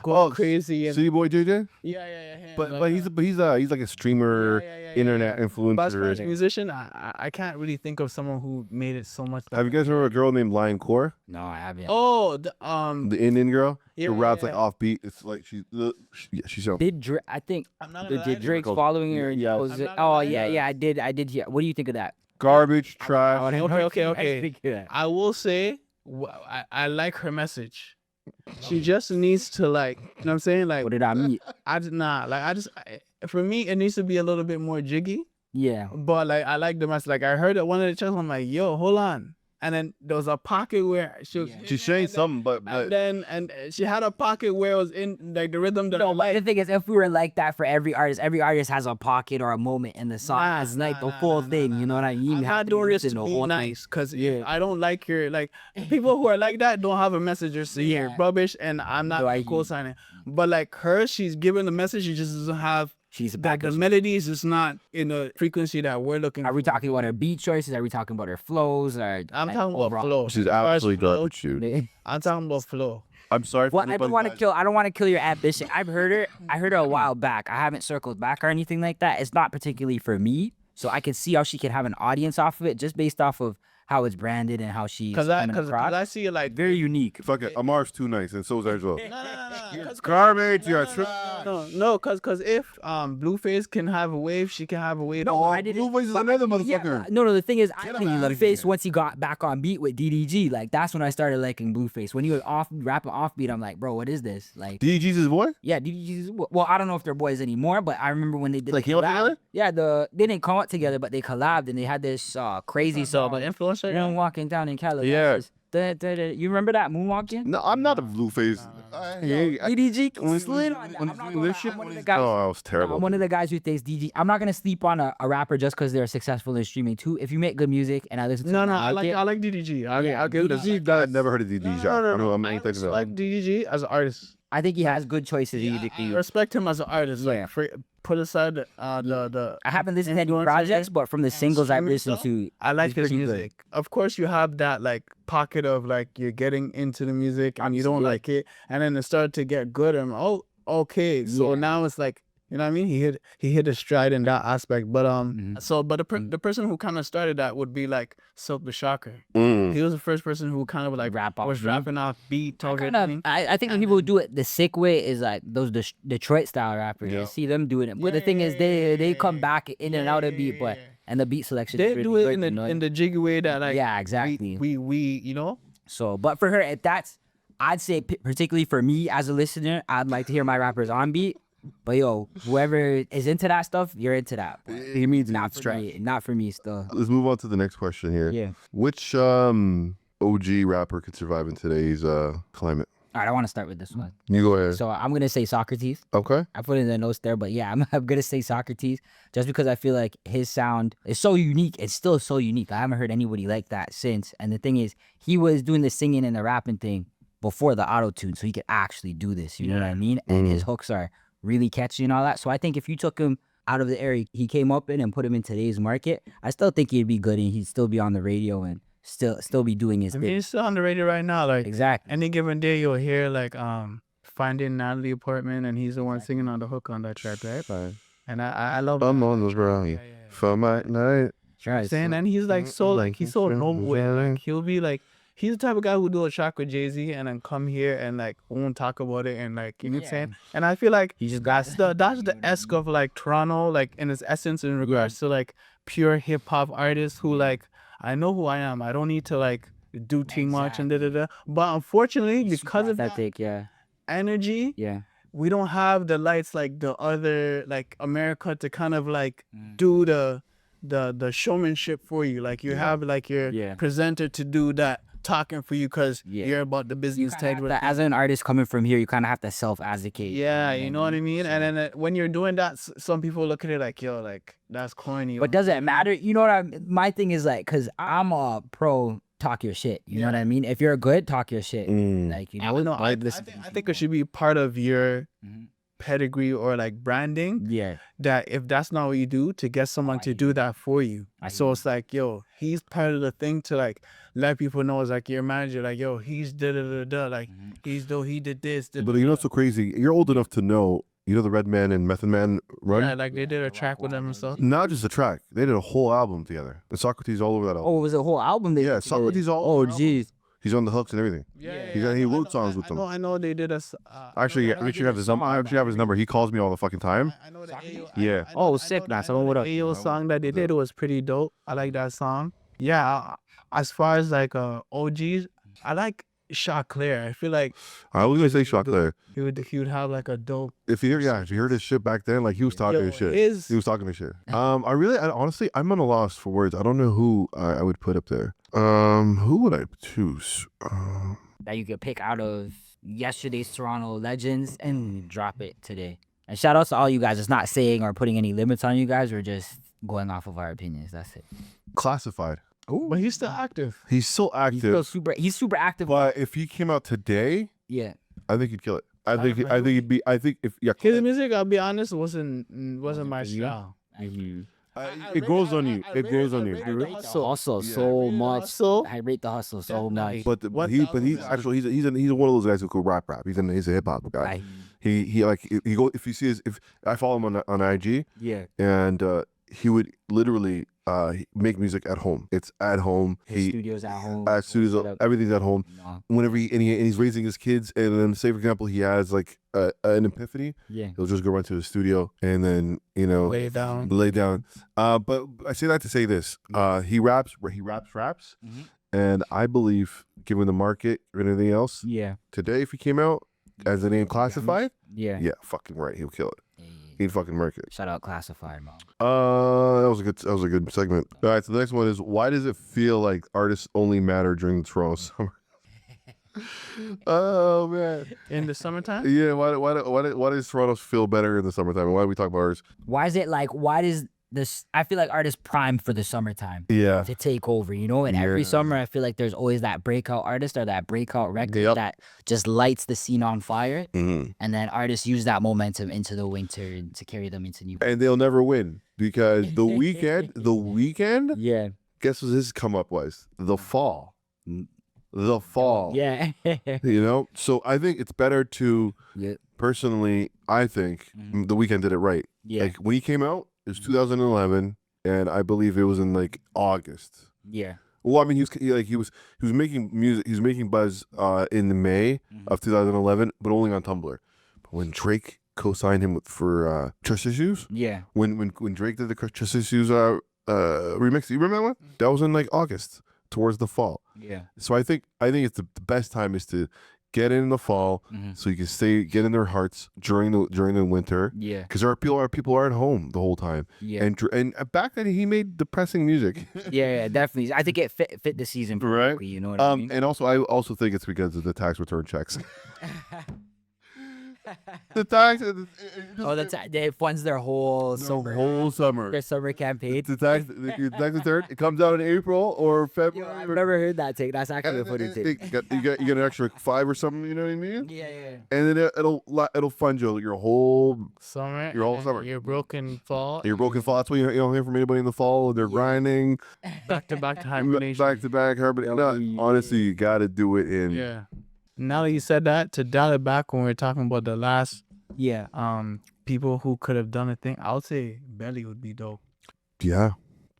going crazy. And City Boy JJ. yeah. Him. But he's like a streamer, internet influencer. But as far as musician, I can't really think of someone who made it so much. Have you guys heard of a girl named Lion Core? no, I haven't. Oh, The Indian girl. Yeah, Who raps like yeah. offbeat. It's like she's so. Did Drake? I think I'm not gonna lie did to Drake's you. following her? Yeah. Was I'm it- not gonna oh lie. yeah, I did hear. What do you think of that? Garbage, trash. Okay. I will say I like her message. She just needs to like, you know what I'm saying? Like, What did I mean? for me, it needs to be a little bit more jiggy. Yeah. But like, I like the message. Like, I heard it one of the channels. I'm like, yo, hold on. And then there was a pocket where She's saying something, but and she had a pocket where it was in like the rhythm that I No, like. the thing is, if we were like that for every artist has a pocket or a moment in the song. It's like the full thing, you know what I mean? I'm You have not to doing listen this to the be whole thing. nice, because I don't like your like people who are like that don't have a message or say you're rubbish, and I'm not No, I- co-signing. But like her, she's giving the message. She just doesn't have She's a that. The backup. melodies is not in the frequency that we're looking. Are we talking about her beat choices? Are we talking about her flows? Or I'm like, talking about overall? flow. she's As far as absolutely flow, garbage, dude. I'm talking about flow. I'm sorry. Well, I don't want to kill. I don't want to kill your ambition. I've heard her. I heard her a while back. I haven't circled back or anything like that. It's not particularly for me, so I can see how she can have an audience off of it, just based off of how it's branded and how she's Because coming I across. see it like Very unique. Fuck it. Amar's too nice, and so is Angelo. no. Garbage. You're No, because if Blueface can have a wave, she can have a wave. No, I didn't. Blueface is another Yeah, motherfucker. no. The thing is, I like Blueface once he got back on beat with DDG. Like that's when I started liking Blueface. When he was rapping off beat, I'm like, bro, what is this? Like, DG's his boy. yeah, DDG's. Well, I don't know if they're boys anymore, but I remember when they did Like, the he went collab. together? Yeah, they didn't come out together, but they collabed and they had this crazy song. But influencer. You know, walking down in California. Yeah. You remember that moonwalking? No, I'm not a Blueface. DDG slid on that. I'm not gonna lie, I'm one of the guys- Oh, I was terrible. I'm one of the guys who thinks DG. I'm not gonna sleep on a rapper just because they're successful in streaming too. If you make good music and I listen to No, it, I it. like DDG. I'll give it DG guy never heard of DG. I don't know. I'm I anything like DDG as an artist. I think he has good choices. I respect him as an artist. Like, put aside the I haven't listened to any influencer projects, but from the singles I've listened to, I like he's his pretty good. music. Of course, you have that like pocket of like you're getting into the music and you don't like it, and then it started to get good. And okay. So now it's like, you know what I mean? He hit a stride in that aspect. But the person who kind of started that would be like Silk the Shocker. He was the first person who kind of like was rapping off beat, talking. I think the people who do it the sick way is like those Detroit style rappers. Yeah. You see them doing it. But the thing is, they come back in and out of beat, but and the beat selection. They is really do it good, in the jiggy way that like yeah, exactly. we you know. So, but for her, if that's, I'd say particularly for me as a listener, I'd like to hear my rappers on beat. But yo, whoever is into that stuff, you're into that. It means Not for me. Not for me still. Let's move on to the next question here. Yeah. Which OG rapper could survive in today's climate? All right, I want to start with this one. You go ahead. So I'm gonna say Saukrates. Okay. I put it in the notes there, but yeah, I'm gonna say Saukrates just because I feel like his sound is so unique. It's still so unique. I haven't heard anybody like that since. And the thing is, he was doing the singing and the rapping thing before the auto tune, so he could actually do this. You know what I mean? And his hooks are really catchy and all that. So I think if you took him out of the area he came up in and put him in today's market, I still think he'd be good and he'd still be on the radio and still be doing his I mean, thing. he's still on the radio right now. Like Exactly. any given day, you'll hear like Finding Natalie Portman, and he's the one singing on the hook on that track, right? And I love I'm on those brown for my night. Sure. saying, and he's like so like he's so noble. Like, he'll be like he's the type of guy who do a track with Jay-Z and then come here and like won't talk about it and like you know what I'm saying. And I feel like He just got that's the esque of like Toronto, like in its essence in regards to like pure hip hop artists who like I know who I am. I don't need to like do too much and da. But unfortunately, because of that take, yeah. energy, Yeah. we don't have the lights like the other like America to kind of like do the showmanship for you. Like you have like your Yeah. presenter to do that talking for you because Yeah. you're about the business tag. As an artist coming from here, you kind of have to self-advocate. Yeah, you know what I mean? And then when you're doing that, some people look at it like, yo, like, that's corny. But does it matter? You know what my thing is like, because I'm a pro talk your shit. You know what I mean? If you're good, talk your shit. Like, you know, No, I think it should be part of your pedigree or like branding. Yeah. That if that's not what you do, to get someone to do that for you. So it's like, yo, he's part of the thing to like let people know. It's like your manager, like, yo, he's da-da-da-da, like he did this. But you know what's so crazy? You're old enough to know, you know, the Red Man and Method Man run? Yeah, like they did a track with them and stuff. Not just a track. They did a whole album together. And Saukrates all over that album. Oh, it was a whole album. Yeah, Saukrates all Oh, over the album. jeez. He's on the hooks and everything. He wrote songs with them. I know they did a. Actually, I actually have his number. I actually have his number. He calls me all the fucking time. I know the AO, Yeah. Oh, sick, man. Someone would have. AO song that they did was pretty dope. I like that song. Yeah, as far as like OGs, I like Shot Clear. I feel like I was gonna say Chocolate. he would have like a dope. If you heard his shit back then, like he was talking his shit. He was talking his shit. Honestly, I'm on a loss for words. I don't know who I would put up there. Who would I choose? That you could pick out of yesterday's Toronto legends and drop it today. And shout out to all you guys. It's not saying or putting any limits on you guys. We're just going off of our opinions. That's it. Classified. But he's still active. He's still active. He's super active. But if he came out today, Yeah. I think he'd kill it. I think he'd be. I think if His music, I'll be honest, wasn't my style. it grows on you. It grows on you. I rate the hustle so much. I rate the hustle so much. But he's actually he's one of those guys who could rap. He's a hip hop guy. He if you see if I follow him on IG. Yeah. And he would literally make music at home. It's at home. His studio's at home. Studios, everything's at home. No. Whenever he's raising his kids, and then say for example he has like an epiphany, Yeah. he'll just go run to the studio and then Lay down. But I say that to say this: he raps, and I believe, given the market or anything else, Yeah. today if he came out as the name Classified, Yeah. yeah, fucking right, he'll kill it. He'd fucking murk it. Shout out Classified, man. That was a good segment. All right, so the next one is, why does it feel like artists only matter during the Toronto summer? Oh man. In the summertime? Yeah, why does Toronto feel better in the summertime? And why do we talk about artists? Why does this? I feel like artists primed for the summertime Yeah. to take over, you know? And every summer, I feel like there's always that breakout artist or that breakout record that just lights the scene on fire. Mm-hmm. And then artists use that momentum into the winter to carry them into new. And they'll never win because the weekend, Yeah. guess what his come up was? The fall. The fall. Yeah. You know? So I think it's better to, Yeah. personally, I think the weekend did it right. Yeah. Like when he came out, it was 2011, and I believe it was in like August. Yeah. Well, I mean, he was making music. He was making buzz in May of 2011, but only on Tumblr. But when Drake co-signed him for Trust Issues, Yeah. when Drake did the Trust Issues remix, you remember that one? That was in like August, towards the fall. Yeah. So I think it's the best time is to get in the fall, so you can get in their hearts during the winter. Yeah. Because people are at home the whole time. Yeah. And back then he made depressing music. Yeah, definitely. I think it fit the season perfectly, you know what I mean? And also I also think it's because of the tax return checks. The tax. They funds their whole summer. Their summer campaign. The tax return. It comes out in April or February. I've never heard that take. That's actually a funny take. You get an extra $5 or something. You know what I mean? Yeah. And then it'll fund your whole Summer. Your whole summer. Your broken fall. Your broken fall. That's why you don't hear from anybody in the fall. They're grinding. Back to hibernation. Back to back hibernation. Honestly, you got to do it in. Yeah. Now that you said that, to dial it back when we were talking about the last people who could have done a thing, I would say Belly would be dope. Yeah,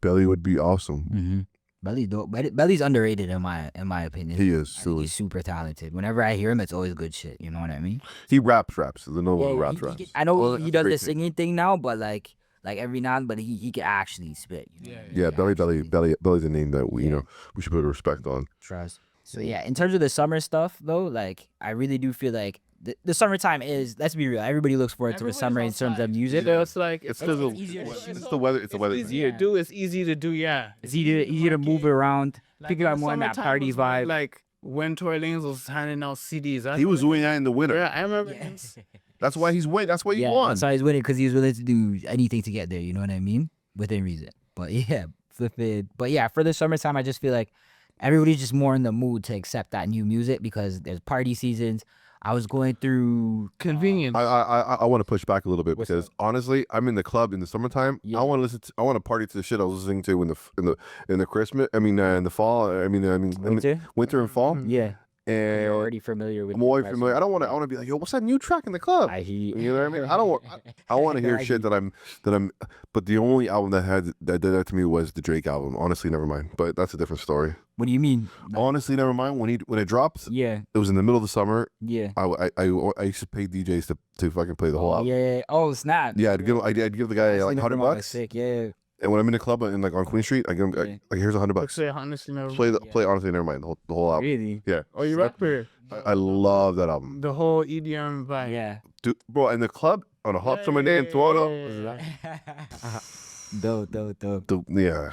Belly would be awesome. Mm-hmm. Belly dope. Belly's underrated in my opinion. He is. I think he's super talented. Whenever I hear him, it's always good shit. You know what I mean? He raps. The no one raps. I know Well, he does the great singing thing now, but like every now and then, but he can actually spit. You know? Yeah, Belly's a name that we we should put respect on. Trust. So yeah, in terms of the summer stuff though, like I really do feel like the summertime is, let's be real, everybody looks forward to the summer in terms of music. So it's like It's because of easier to it's shoot. the weather. It's the weather. easier to do. It's easy to do. Yeah. It's easier to move around, pick in up the more on that summertime party was when, vibe. Like when Tory Lanez was handing out CDs. I He was remember- doing that in the winter. Yeah, I remember him. That's why he's winning. That's why he Yeah, won. so he's winning because he was willing to do anything to get there. You know what I mean? Within reason. But yeah, flipping. But yeah, for the summertime, I just feel like everybody's just more in the mood to accept that new music because there's party seasons. I was going through Convenient. I want to push back a little bit What's because honestly, I'm in the club in the summertime. Yeah. I want to listen. I want to party to the shit I was listening to in the Christmas. I mean, in the fall. I mean, winter and fall. Yeah, And you're already familiar with. I'm already familiar. I don't want to. I want to be like, yo, what's that new track in the club? I hear You know what I mean? I don't want. I want to hear shit that I'm. But the only album that did that to me was the Drake album. Honestly, never mind. But that's a different story. What do you mean? Honestly, never mind. When it dropped, Yeah, it was in the middle of the summer. yeah. I used to pay DJs to fucking play the whole album. Yeah. Oh snap. Yeah, I'd give the guy like $100. Sick. Yeah. And when I'm in the club and like on Queen Street, I give him Yeah. like here's $100. Say honestly, never. Play honestly, never mind the whole album. Really? Yeah, Oh, you rapper. I love that album, The whole EDM vibe. Yeah. dude, bro. In the club on a hot summer day in Tona. Dope. Yeah,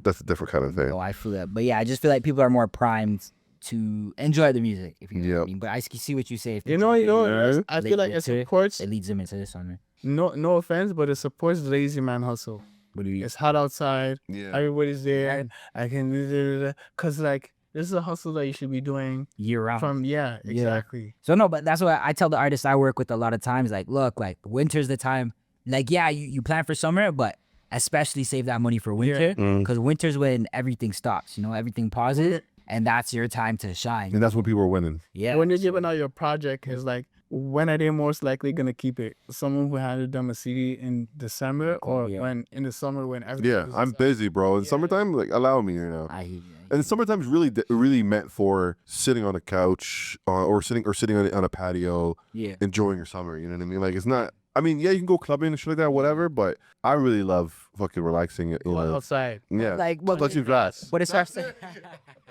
that's a different kind of thing. Oh, I feel that. But yeah, I just feel like people are more primed to enjoy the music. If you know what I Yep. mean. But I see what you say. If You know. I Late feel like it winter, supports. it leads them into the summer. No offense, but it supports the lazy man hustle. What do you? It's hot outside. Yeah, Everybody's there. I can do cause like this is a hustle that you should be doing Year round. from. Yeah, exactly. So no, but that's what I tell the artists I work with a lot of times. Like, look, like winter's the time. Like, yeah, you plan for summer, but especially save that money for winter because winter's when everything stops. You know, everything pauses, and that's your time to shine. and that's when people are winning. Yeah. When you're giving out your project, it's like, when are they most likely gonna keep it? Someone who handed them a CD in December, or Yeah. when in the summer when everything. Yeah, is I'm inside? busy, bro. In summertime, like allow me, you know. I hear you. And summertime's really meant for sitting on a couch or sitting on a patio, Yeah. enjoying your summer. You know what I mean? Like it's not. I mean, yeah, you can go clubbing and shit like that, whatever. But I really love fucking relaxing. You know? Outside. Yeah, Like, what? touching grass. What is our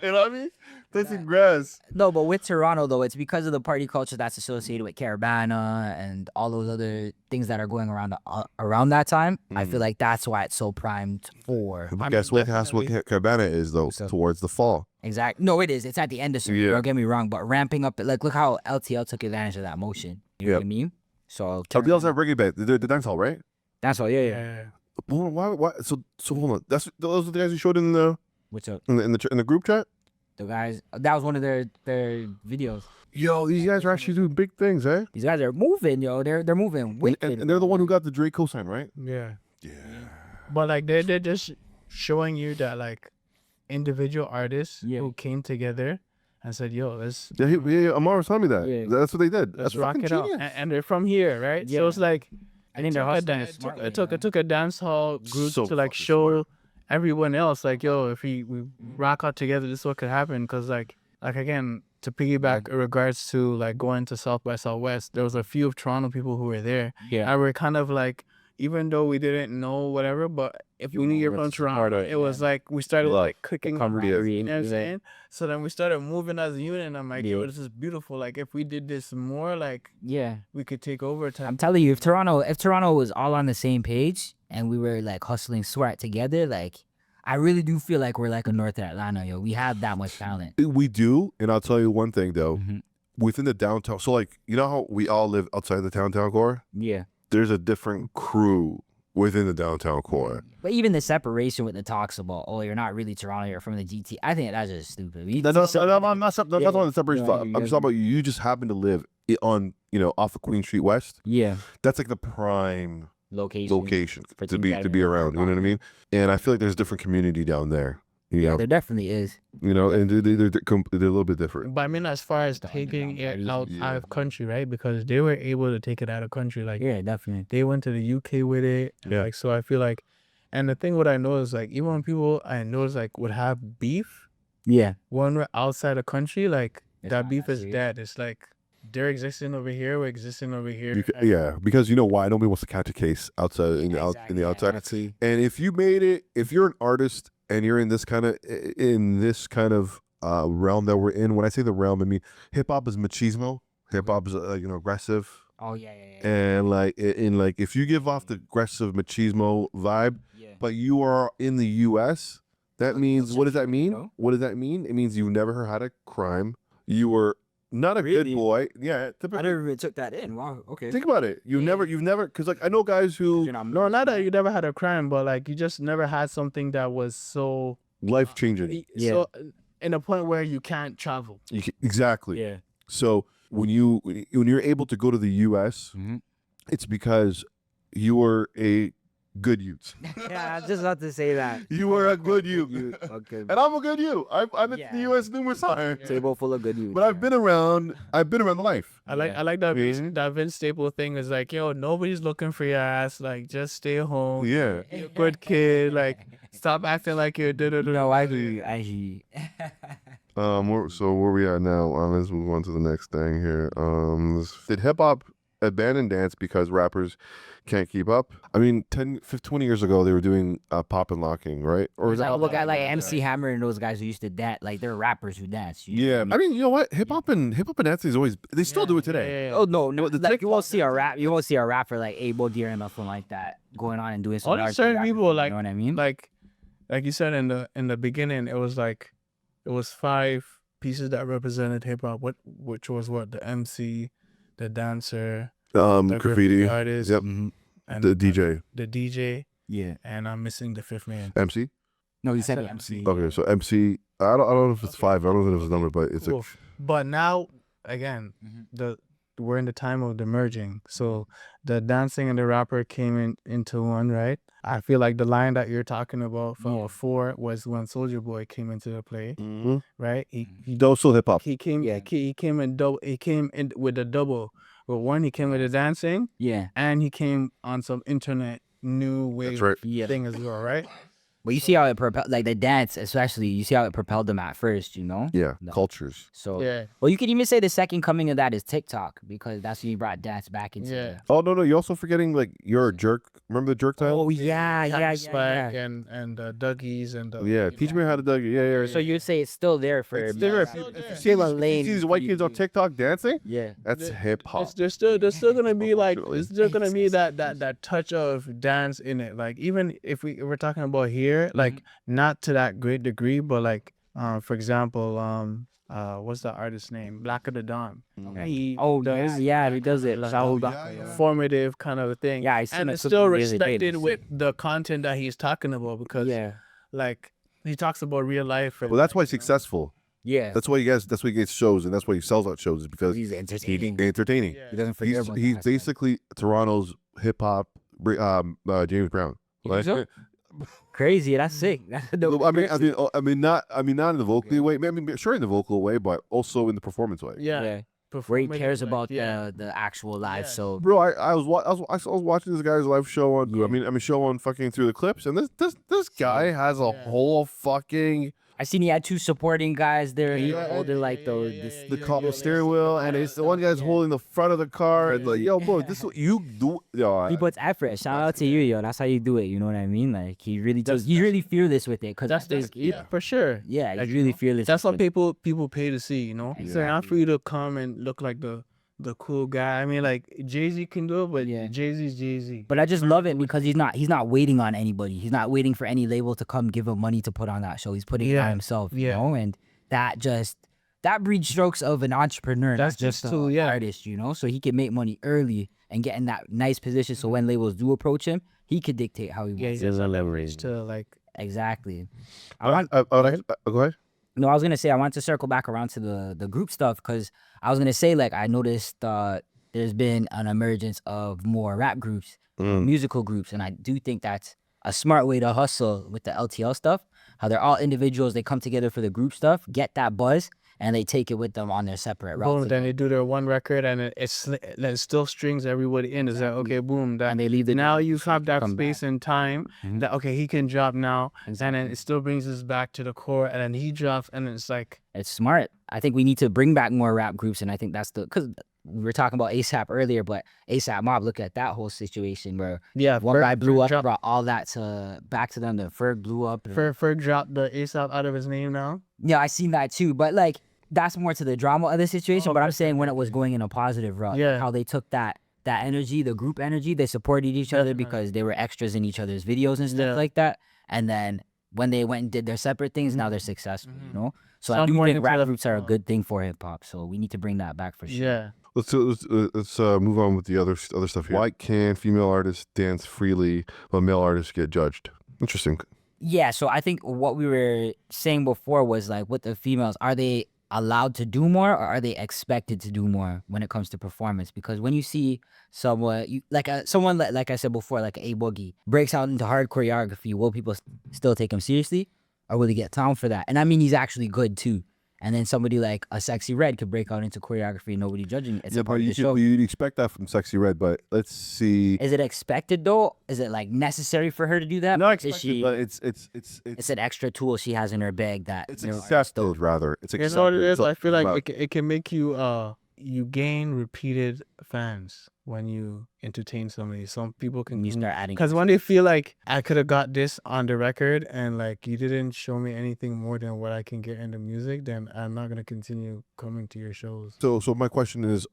You know what I mean? Touching grass. No, but with Toronto though, it's because of the party culture that's associated with Caravana and all those other things that are going around around that time. I feel like that's why it's so primed for. Guess what? That's what Cabana is though. So- Towards the fall. Exactly. No, it is. It's at the end of summer. Yeah. Don't get me wrong, but ramping up. Like, look how LTL took advantage of that motion. You know Yep. what I mean? So Oh, they also have reggae band. The dance hall, right? that's all. Yeah. Yeah. Hold on, why? So hold on. Those are the guys you showed in the What's up? in the group chat. The guys. That was one of their videos. Yo, these guys are actually doing big things, eh? These guys are moving, yo. They're moving wicked. And they're the one who got the Drake cosign, right? Yeah. Yeah. But like they're just showing you that like individual artists Yeah. who came together and said, "Yo, let's Yeah, Amar was telling me that. Yeah. That's what they did. let's That's rock fucking it out," genius. and they're from here, right? Yeah. So it's like I think they're it hustling took, smartly, it took you it took a dance hall group So to like fucking show everyone else like, yo, if we rock out together, this is what could happen. Cause like again, to piggyback in regards to like going to South by Southwest, there was a few of Toronto people who were there. Yeah. And we're kind of like, even though we didn't know whatever, but if you knew you're from Toronto, it was like we started like clicking. camaraderie, You know what I'm yeah. saying? So then we started moving as a unit, and I'm like, yo, this is beautiful. Like if we did this more, like Yeah. we could take over time. I'm telling you, if Toronto was all on the same page and we were like hustling sweat together, like I really do feel like we're like a North Atlanta, yo. We have that much talent. We do, and I'll tell you one thing though. Mhm. Within the downtown, so like you know how we all live outside the downtown core. Yeah. There's a different crew within the downtown core. But even the separation with the talks about, oh, you're not really Toronto, you're from the GT. I think that's just stupid. I'm not on the separation. Yeah, I'm just talking about you just happen to live on off of Queen Street West. Yeah. That's like the prime location for to things be around. You know what I mean? And I feel like there's a different community down there. Yeah, There definitely is. and they're a little bit different. But I mean, as far as taking it out of country, right? Because they were able to take it out of country. Like Yeah, definitely. they went to the UK with it. and, Yeah. Like so, I feel like, and the thing what I know is like even when people I notice like would have beef Yeah. when we're outside the country, like It's that not beef that is serious. dead. It's like they're existing over here, we're existing over here. Yeah, because you know why nobody wants to catch a case outside in the Exactly, outside. yeah. And if you made it, if you're an artist and you're in this kind of realm that we're in, when I say the realm, I mean hip hop is machismo. Hip hop is aggressive, Oh yeah. and like if you give off the aggressive machismo vibe, Yeah. but you are in the U.S., that means what does that mean? No? What does that mean? It means you've never had a crime. You were not a Really? good boy. Yeah, I typically. never even took that in. Wow. Okay. Think about it. You've never, because like I know guys who You're not No, not that you never had a crime, but like you just never had something that was so life changing. so in a point where you can't travel. Exactly. Yeah. So when you're able to go to the U.S., Mhm. it's because you were a good youth. Yeah, I was just about to say that. You were a good youth, Okay. and I'm a good youth. I've been to the Yeah. U.S. numerous times, Table full of good news. but I've been around the life. I like that that Vince Staple thing is like, yo, nobody's looking for your ass. Like, just stay home. Yeah. Be a good kid. Like, stop acting like you're No, I agree. I agree. So where we at now? Let's move on to the next thing here. Did hip hop abandon dance because rappers can't keep up? I mean, 20 years ago, they were doing pop and locking, right? Or was that? Look at like MC Hammer and those guys who used to dance. Like they're rappers who dance. Yeah. I mean, you know what? Hip hop and dancing is always. They still do it today. Oh no, like you won't see a rapper like Abo Deer and nothing like that going on and doing some. Only certain people, like, you know what I mean? like you said in the beginning, it was 5 pieces that represented hip hop. Which was the MC, the dancer, the Graffiti artist, Yep. and The DJ. the DJ, Yeah. and I'm missing the 5th man. MC. No, you said said MC. Okay, so MC. I don't know if it's 5. I don't know if it's a number, but it's Cool. But now again, we're in the time of the merging. So the dancing and the rapper came into one, right? I feel like the line that you're talking about from 4 was when Soulja Boy came into the play, right? He Those still hip hop. he came he came in with the double. But one, he came with the dancing, Yeah. and he came on some internet new wave right. thing as well, right? But you see how it propelled, like the dance, especially. You see how it propelled them at first, you know. Yeah, No. cultures. So Yeah. well, you could even say the second coming of that is TikTok because that's when you brought dance back into. Yeah. Oh no, you're also forgetting like you're a jerk. Remember the jerk title? Oh yeah. Spike and Dougie's and Yeah, teach me how to Dougie. Yeah. So you'd say it's still there for. It's there. still If there. you see, these white kids on TikTok dancing, Yeah. that's hip hop. There's still gonna be like Unfortunately. there's still gonna be that touch of dance in it. Like even if we're talking about here, like not to that great degree, but like for example, what's the artist's name? Black of the Dawn. He does he does it. Like, formative kind of a thing. Yeah, I seen and a it's clip still the other day. respected with the content that he's talking about because like he talks about real life. Well, that's why he's successful. Yeah. That's why he gets shows, and that's why he sells out shows, is because He's entertaining. entertaining. He doesn't forget He's about he's that. basically Toronto's hip hop James Brown. You think so? Crazy. That's sick. That's I mean, not in the vocal way. I mean, sure in the vocal way, but also in the performance way. yeah. Where he performative, cares like, about yeah. the actual live. Yeah. So Bro, I was watching this guy's live show on. I mean, show on fucking Through the Clips, and this guy has a whole fucking I seen he had 2 supporting guys there. He holding like the car steering wheel, and it's the one guy's holding the front of the car, and like, yo, bro, this is what you do. Yo, He puts effort. Shout out to you, yo. That's how you do it. You know what I mean? Like he really does. He's really fearless with it. Cause That's for sure. yeah, he's really fearless. That's with what it. people pay to see, you know. So not for you to come and look like the cool guy. I mean, like Jay-Z can do it, but Jay-Z's Jay-Z. But I just love it because he's not waiting on anybody. He's not waiting for any label to come give him money to put on that show. He's putting it on himself, you know, and that breeds strokes of an entrepreneur. That's just just too, an artist, you know, so he can make money early and get in that nice position. So when labels do approach him, he could dictate how he wants. He has a leverage to like. Exactly. go ahead. No, I was gonna say I wanted to circle back around to the group stuff because I was gonna say like I noticed there's been an emergence of more rap groups, musical groups, and I do think that's a smart way to hustle with the LTL stuff. How they're all individuals, they come together for the group stuff, get that buzz, and they take it with them on their separate routes. Boom, then they do their one record and it still strings everybody in. It's like, okay, boom, that, And they leave the now you have that come space back. and time that, okay, he can drop now. And then it still brings us back to the core and then he drops and it's like. It's smart. I think we need to bring back more rap groups, and I think that's because we were talking about ASAP earlier, but ASAP Mob, look at that whole situation where one guy blew up, brought all that back to them. The Ferg blew up. Ferg dropped the ASAP out of his name now. Yeah, I seen that too. But like that's more to the drama of the situation. But I'm saying when it was going in a positive route, Yeah. how they took that energy, the group energy, they supported each other because they were extras in each other's videos and stuff like that. And then when they went and did their separate things, now they're successful, you know? So I Sounds do more think into rap the- groups are a good thing for hip hop. So we need to bring that back for sure. Yeah. Let's move on with the other stuff here. Why can female artists dance freely while male artists get judged? Interesting. Yeah, so I think what we were saying before was like with the females, are they allowed to do more or are they expected to do more when it comes to performance? Because when you see someone like I said before, like A Boogie breaks out into hard choreography, will people still take him seriously or will he get time for that? And I mean, he's actually good too. And then somebody like a Sexy Red could break out into choreography and nobody judging it. It's a part of the show. You'd expect that from Sexy Red, but let's see. Is it expected though? Is it like necessary for her to do that? Not Is expected, she, but it's it's an extra tool she has in her bag that it's you know, accepted rather. It's You accepted. know what it is? So- I feel like well, it can make you you gain repeated fans when you entertain somebody. Some people can when you start adding. because when they feel like I could have got this on the record and like you didn't show me anything more than what I can get in the music, then I'm not gonna continue coming to your shows. So my question is,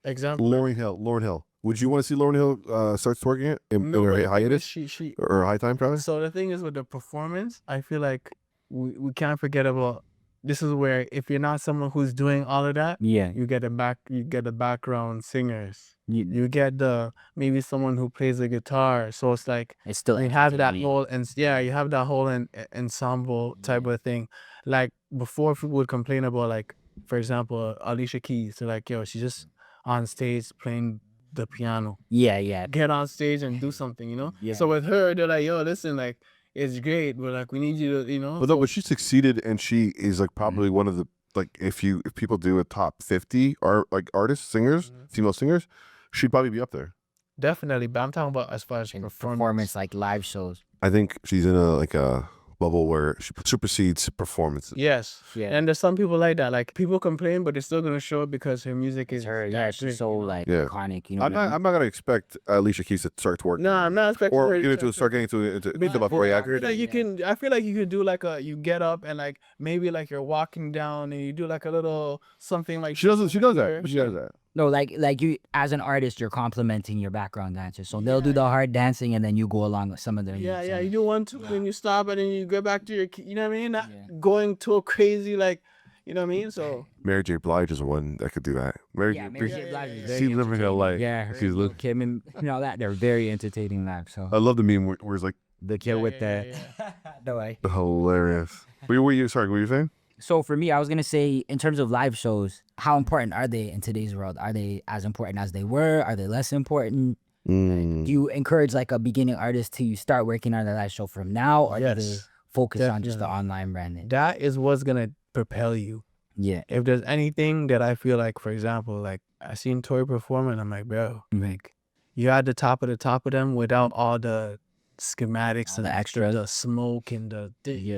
Example. Lauryn Hill. Would you want to see Lauryn Hill start twerking it in No, her but hiatus she or high time probably? So the thing is with the performance, I feel like we can't forget about this is where if you're not someone who's doing all of that, Yeah. you get the background singers. You- You get the maybe someone who plays the guitar. So it's like It's still you have that entertaining. whole and yeah, you have that whole ensemble type of thing. Like before, people would complain about like, for example, Alicia Keys. They're like, yo, she's just on stage playing the piano. Yeah. Get on stage and do something, you know. Yeah. So with her, they're like, yo, listen, like it's great, but like we need you to, you know. But no, but she succeeded, and she is like probably one of the like if people do a top 50 or like artists, singers, female singers, she'd probably be up there. Definitely, but I'm talking about as far as And performance. like live shows. I think she's in a bubble where she supersedes performances. Yes. Yeah. And there's some people like that. Like people complain, but they're still gonna show it because her music is Her, that yeah, great, she's so you know? like Yeah. iconic, you know. I'm not gonna expect Alicia Keys to start twerking. No, I'm not expecting Or her even to start getting into But the I feel choreography. like you can. I feel like you could do like you get up and like maybe like you're walking down and you do like a little something like. She does that. She does that. No, like you as an artist, you're complimenting your background dancers, so they'll do the hard dancing, and then you go along with some of their. Yeah. You do 1, 2, and you stop, and then you go back to your. You know what I mean? Not going to a crazy like. You know what I mean? So. Mary J. Blige is one that could do that. Mary Yeah, J. Mary J. Blige is very She's living her life. Yeah, her, She's Lil' Kim and that they're very entertaining live. So I love the meme where it's like the kid with yeah. no way. hilarious. What were you saying? So for me, I was gonna say in terms of live shows, how important are they in today's world? Are they as important as they were? Are they less important? Do you encourage like a beginning artist to start working on a live show from now, or do they Yes, focus on just the definitely. online branding? That is what's gonna propel you. Yeah, If there's anything that I feel like, for example, like I seen Tori perform and I'm like, bro, like you're at the top of them without all the schematics All and the extras. the smoke and the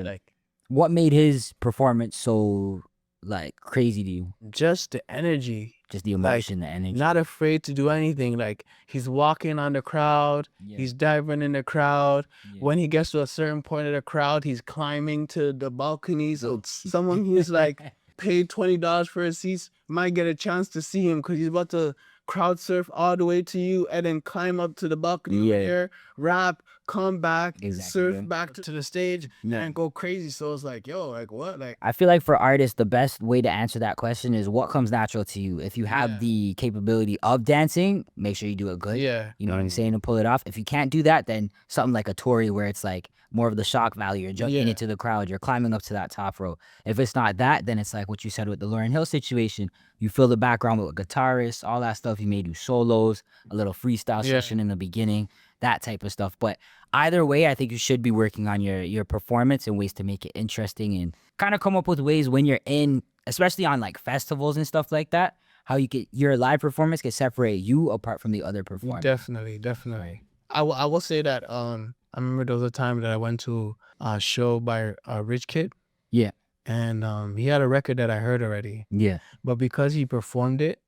like what made his performance so like crazy to you? just the energy. Just the emotion, the energy. Not afraid to do anything. Like he's walking on the crowd, Yeah. he's diving in the crowd. Yeah. When he gets to a certain point of the crowd, he's climbing to the balcony. So someone who's like paid $20 for his seats might get a chance to see him because he's about to crowd surf all the way to you and then climb up to the balcony Yeah. there, rap, come back, Exactly, surf yeah. back to the stage Yeah. and go crazy. So it's like, yo, like what? Like I feel like for artists, the best way to answer that question is what comes natural to you. If you have Yeah. the capability of dancing, make sure you do it good. yeah. You know what I'm saying? To pull it off. If you can't do that, then something like a Tory where it's like more of the shock value. You're jumping Yeah. into the crowd. You're climbing up to that top row. If it's not that, then it's like what you said with the Lauryn Hill situation. You fill the background with guitarists, all that stuff. You may do solos, a little freestyle Yeah. session in the beginning, that type of stuff. But either way, I think you should be working on your performance and ways to make it interesting and kind of come up with ways when you're in, especially on like festivals and stuff like that, how you get your live performance can separate you apart from the other performers. Definitely. I will say that I remember there was a time that I went to a show by Rich Kid. Yeah. And he had a record that I heard already. Yeah. But because he performed it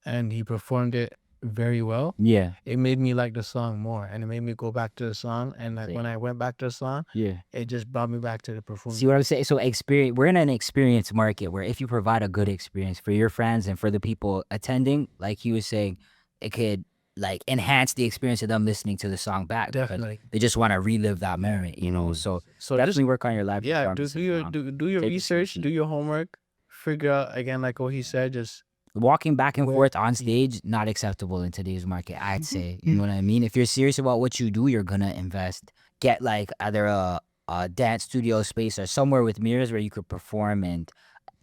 and he performed it very well, Yeah. it made me like the song more, and it made me go back to the song. And like See. when I went back to the song, Yeah. it just brought me back to the performance. See what I'm saying? So we're in an experience market where if you provide a good experience for your friends and for the people attending, like he was saying, it could like enhance the experience of them listening to the song back. because Definitely. They just want to relive that memory, you know. So So definitely just work on your live yeah, performance. do your Take it research, seriously. do your homework, figure out again like what he said. Just Walking back and Where- forth on stage, not acceptable in today's market, I'd say. You know what I mean? If you're serious about what you do, you're gonna invest. Get like either a dance studio space or somewhere with mirrors where you could perform, and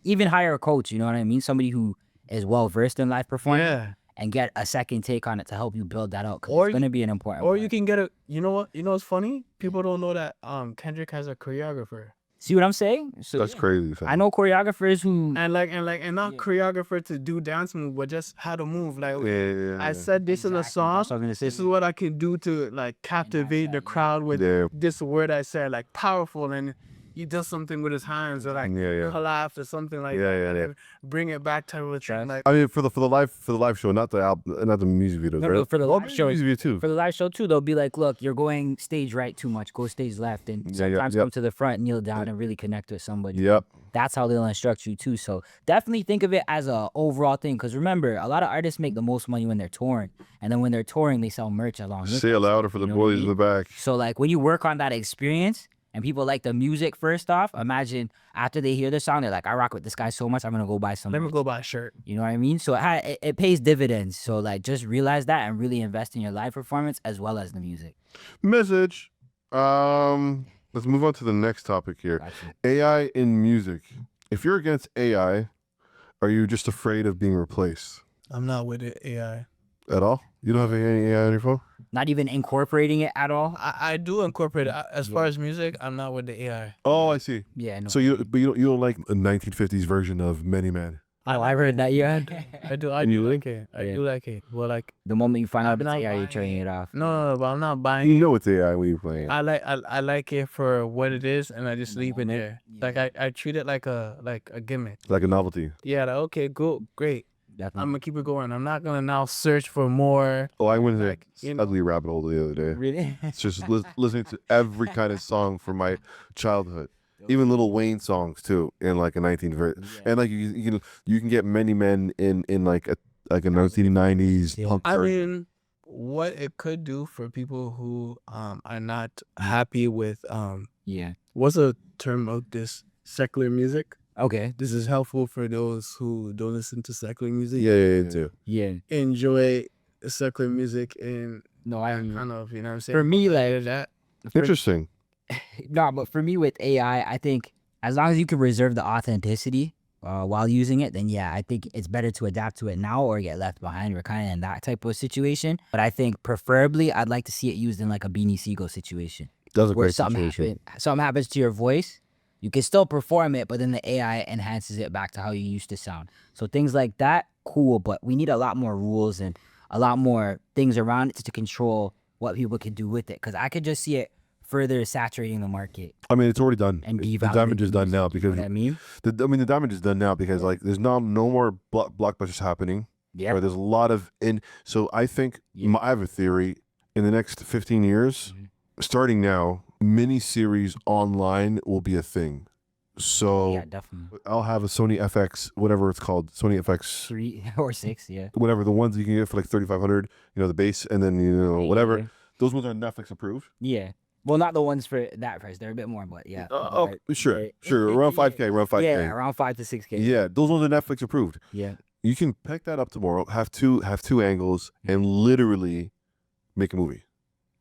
even hire a coach, you know what I mean? Somebody who is well versed in live performing, yeah. and get a second take on it to help you build that out. 'Cause Or it's you- gonna be an important Or part. you can get a. You know what? You know what's funny? People don't know that Kendrick has a choreographer. See what I'm saying? So That's yeah. crazy. fam. I know choreographers who And not Yeah. choreographer to do dance move, but just how to move. Like Yeah. I said, this in a Exactly, song. that's what I'm gonna say. This is what I can do to like captivate the crowd with Yeah. this word I said, like powerful, and he does something with his hands or like Yeah. collapse or something like Yeah, that. yeah, and yeah. then bring it back to a thing. Like I mean, for the live show, not the album, not the music videos, No, right? no, for the Well, live show, music video too. for the live show too, they'll be like, look, you're going stage right too much. Go stage left, and Yeah, yeah, sometimes yep. come to the front, kneel down, and really connect with somebody. Yep. That's how they'll instruct you too. So definitely think of it as a overall thing. Because remember, a lot of artists make the most money when they're touring, and then when they're touring, they sell merch along with Say it. it louder for the You know what I boys in mean? the back. So like when you work on that experience and people like the music first off, imagine after they hear the song, they're like, I rock with this guy so much, I'm gonna go buy some let me merch. go buy a shirt. You know what I mean? So it pays dividends. So like just realize that and really invest in your live performance as well as the music. Message. Let's move on to the next topic here. Gotcha. AI in music. If you're against AI, are you just afraid of being replaced I'm not with it. AI. at all? You don't have any AI on your phone? Not even incorporating it at all. I do incorporate it. As far as music, I'm not with the AI. Oh, I see. Yeah, no. So you don't like a 1950s version of Many Men? Oh, I heard that you had. I do. I And you do like like it. I Yeah. do like it. Well, like The moment you find out I'm it's not AI, you're buying turning it. it off. no, but I'm not buying. You know it's AI when you're playing. I like it for what it is, and I just leave it there. Like I treat it like a gimmick. Like a novelty. Yeah, like, okay, cool, great. I'm Definitely. gonna keep it going. I'm not gonna now search for more. Oh, I went into Like, you know. ugly rabbit hole the other day. Really? It's just listening to every kind of song from my childhood, even Lil Wayne songs too, in like a 19 and like you can get Many Men in like a 1990s Yeah. punk. I version. mean, what it could do for people who are not happy with Yeah. what's the term of this secular music? Okay. This is helpful for those who don't listen to secular music. yeah, too. Yeah. Enjoy secular music and No, I kind of, you know what I'm saying? For me, like that. Interesting. no, but for me with AI, I think as long as you can reserve the authenticity while using it, then yeah, I think it's better to adapt to it now or get left behind. We're kind of in that type of situation. But I think preferably, I'd like to see it used in like a Beanie Siegel situation. That's a Where great situation. something happens to your voice, you can still perform it, but then the AI enhances it back to how you used to sound. So things like that, cool, but we need a lot more rules and a lot more things around it to control what people can do with it. Because I could just see it further saturating the market I mean, it's already done. and The devaluing damage is done music, now you know because what I mean? the damage is done now because like there's no more blockbusters happening. Yeah. Or there's a lot of so I think Yeah. I have a theory in the next 15 years, starting now, miniseries online will be a thing. So Yeah, definitely. I'll have a Sony FX, whatever it's called, Sony FX, 3 or 6, yeah. whatever the ones you can get for like 3,500, the base, and then whatever. Yeah. Those ones are Netflix approved. Yeah. Well, not the ones for that price. They're a bit more, but yeah. Sure, Yeah. sure, around 5K, around 5K. Yeah, around 5 to 6K. Yeah, those ones are Netflix approved. Yeah. You can pick that up tomorrow, have two angles, and literally make a movie.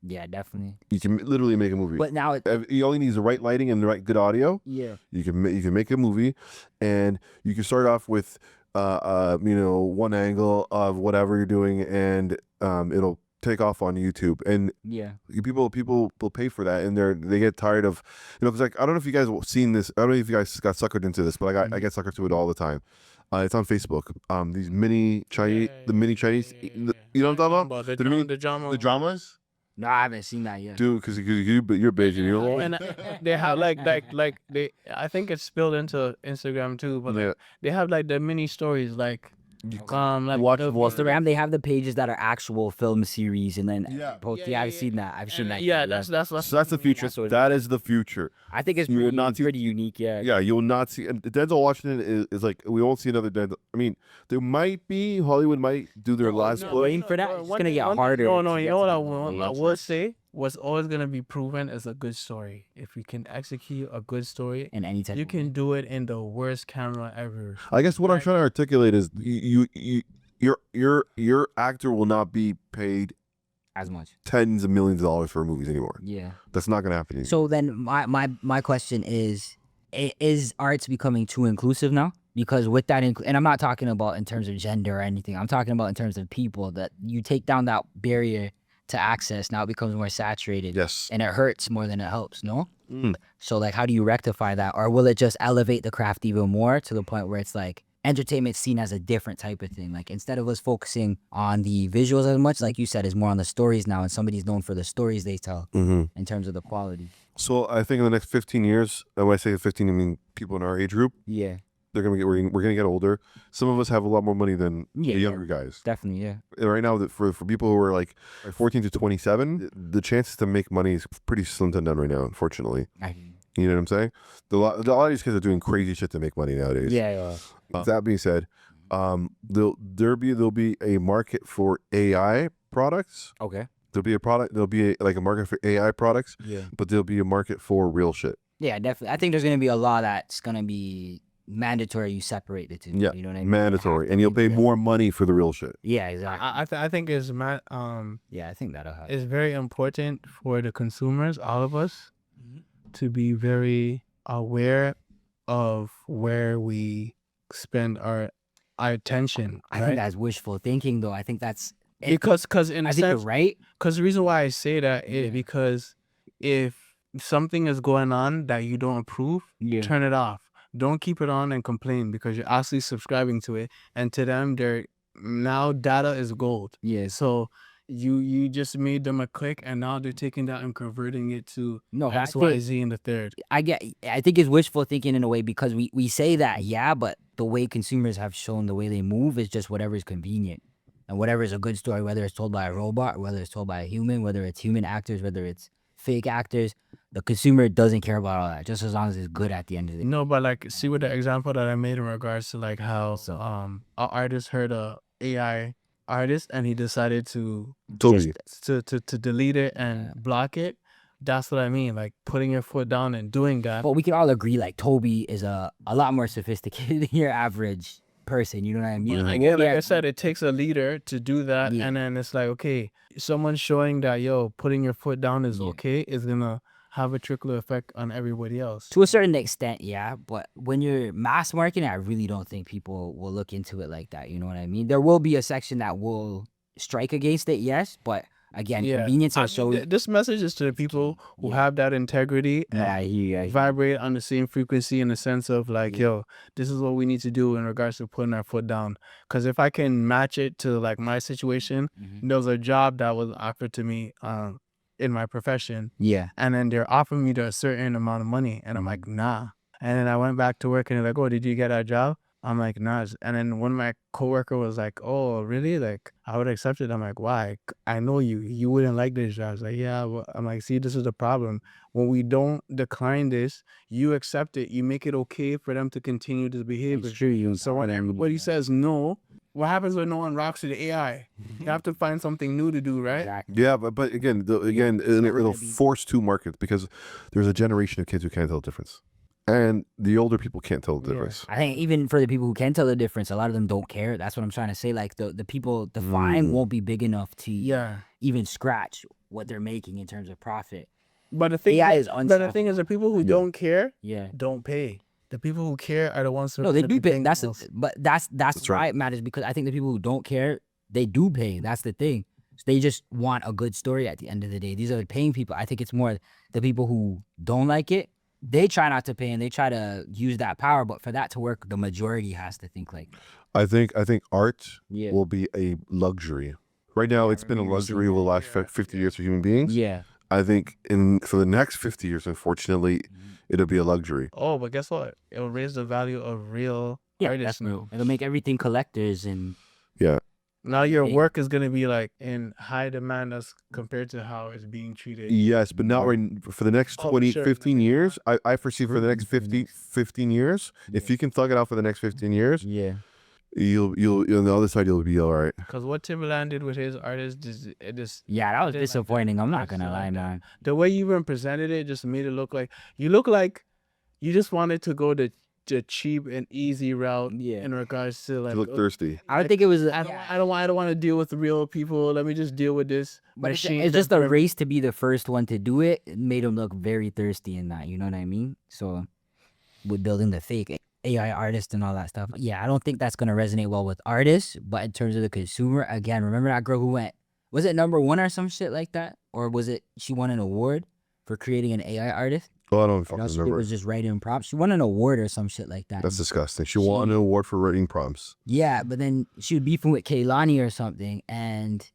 Yeah, definitely. You can literally make a movie. But now, You only need the right lighting and the right good audio. yeah. You can make a movie, and you can start off with one angle of whatever you're doing, and it'll take off on YouTube, and Yeah. people will pay for that, and they get tired of because like I don't know if you guys have seen this. I don't know if you guys got suckered into this, but I get suckered to it all the time. It's on Facebook. These mini Chinese, you know what I'm talking about? The dramas. No, I haven't seen that yet. Dude, because you're big and you're And they have like they I think it's spilled into Instagram too, but like, they have like the mini stories like Like Watch the- the one- Instagram, they have the pages that are actual film series, and then Yeah. I've seen that. I've seen that. Yeah, that's So that's the future. That's what- That is the future. I think it's You will pretty, not see- pretty unique. Yeah. Yeah, you will not see. And Denzel Washington is like, we won't see another Denzel. I mean, there might be, Hollywood might do their last no, push. waiting for that, it's gonna get one- harder No, to you get know what to I the will audience. say? What's always gonna be proven is a good story. If we can execute a good story, In any type you of can do it in the worst camera ever. I guess what I'm trying to articulate is your actor will not be paid as much. tens of millions of dollars for movies anymore. Yeah. That's not gonna happen. So then my question is arts becoming too inclusive now? Because with that, and I'm not talking about in terms of gender or anything. I'm talking about in terms of people, that you take down that barrier to access, now it becomes more saturated. Yes. And it hurts more than it helps, no? Mm. So like, how do you rectify that? Or will it just elevate the craft even more to the point where it's like entertainment seen as a different type of thing? Like, instead of us focusing on the visuals as much, like you said, is more on the stories now, and somebody's known for the stories they tell Mm-hmm. in terms of the quality. So I think in the next 15 years, and when I say 15, I mean people in our age group, Yeah. we're gonna get older. Some of us have a lot more money than Yeah, the younger guys. Definitely, yeah. And right now, for people who are like 14 to 27, the chances to make money is pretty slim to none right now, unfortunately. You know what I'm saying? A lot of these kids are doing crazy shit to make money nowadays. Yeah. That being said, there'll be a market for AI products. Okay. There'll be a market for AI products, Yeah. but there'll be a market for real shit. Yeah, definitely. I think there's gonna be a law that's gonna be mandatory. You separate the two. Yeah, You know what I mean? mandatory, and you'll pay more money for the real shit. Yeah, exactly. I think it's Yeah, I think that'll happen. it's very important for the consumers, all of us, to be very aware of where we spend our attention. I think that's wishful thinking, though. I think that's because in I a think you're sense, right. because the reason why I say that is because if something is going on that you don't approve, Yeah. turn it off. Don't keep it on and complain, because you're actually subscribing to it, and to them, now data is gold. Yeah. So you just made them a click, and now they're taking that and converting it to No, I X, think- Y, Z in the third. I think it's wishful thinking in a way, because we say that, yeah, but the way consumers have shown the way they move is just whatever is convenient. And whatever is a good story, whether it's told by a robot, or whether it's told by a human, whether it's human actors, whether it's fake actors, the consumer doesn't care about all that, just as long as it's good at the end of the day. No, but like, see with the example that I made in regards to like how an artist heard a AI artist and he decided to Toby. to delete it and block it. That's what I mean, like putting your foot down and doing that. But we can all agree, like, Toby is a lot more sophisticated than your average person, you know what I mean? Like I said, it takes a leader to do that, Yeah. and then it's like, okay, someone showing that putting your foot down is okay is gonna have a trickle effect on everybody else. To a certain extent, yeah. But when you're mass marketing, I really don't think people will look into it like that. You know what I mean? There will be a section that will strike against it, yes. But again, convenience has showed. This message is to the people who have that integrity and vibrate on the same frequency, in the sense of like, this is what we need to do in regards to putting our foot down. Because if I can match it to like my situation, there was a job that was offered to me in my profession. Yeah. And then they're offering me a certain amount of money. And I'm like, nah. And then I went back to work and they're like, oh, did you get that job? I'm like, nah. And then one of my coworker was like, oh, really? Like, I would accept it. I'm like, why? I know you wouldn't like this job. I was like, yeah. Well, I'm like, see, this is the problem. When we don't decline this, you accept it. You make it okay for them to continue this behavior. It's true. So when everybody says no, what happens when no one rocks to the AI? You have to find something new to do, right? Exactly. Yeah, but again, it'll force two markets, because there's a generation of kids who can't tell the difference, and the older people can't tell the difference. I think even for the people who can tell the difference, a lot of them don't care. That's what I'm trying to say. Like, the people, the fine won't be big enough to even scratch what they're making in terms of profit. But the thing AI is but the thing is, the people who don't care Yeah. don't pay. The people who care are the ones who No, they are do pay. paying That's the most. but that's why it matters, because I think the people who don't care, they do pay. That's the thing. So they just want a good story at the end of the day. These are the paying people. I think it's more the people who don't like it. They try not to pay and they try to use that power, but for that to work, the majority has to think like. I think art Yeah. will be a luxury. Right now, it's been a luxury over the last 50 years for human beings. Yeah. I think for the next 50 years, unfortunately, it'll be a luxury. Oh, but guess what? It will raise the value of real Yeah, artists definitely. know. It'll make everything collectors and Now your Hey. work is gonna be like in high demand as compared to how it's being treated. Yes, but not right for the next Oh, 20, sure. 15 years. I foresee for the next 15 years, if you can thug it out for the next 15 years, yeah. you'll on the other side you'll be all right. Because what Timberland did with his artists, it just Yeah, that was didn't like that. disappointing. I'm I not gonna feel lie, like that. man. The way you even presented it just made it look like you just wanted to go the cheap and easy route Yeah. in regards to like You look thirsty. I don't think it was. I don't want to deal with real people. Let me just deal with this But it's machine. just a race to be the first one to do it. It made him look very thirsty in that. You know what I mean? So, with building the fake AI artist and all that stuff. Yeah, I don't think that's gonna resonate well with artists. But in terms of the consumer, again, remember that girl who went? Was it #1 or some shit like that? Or was it she won an award for creating an AI artist? Oh, I don't fucking It remember. was just writing prompts. She won an award or some shit like that. That's disgusting. She won an award for writing prompts. Yeah, but then she was beefing with Kehlani or something, and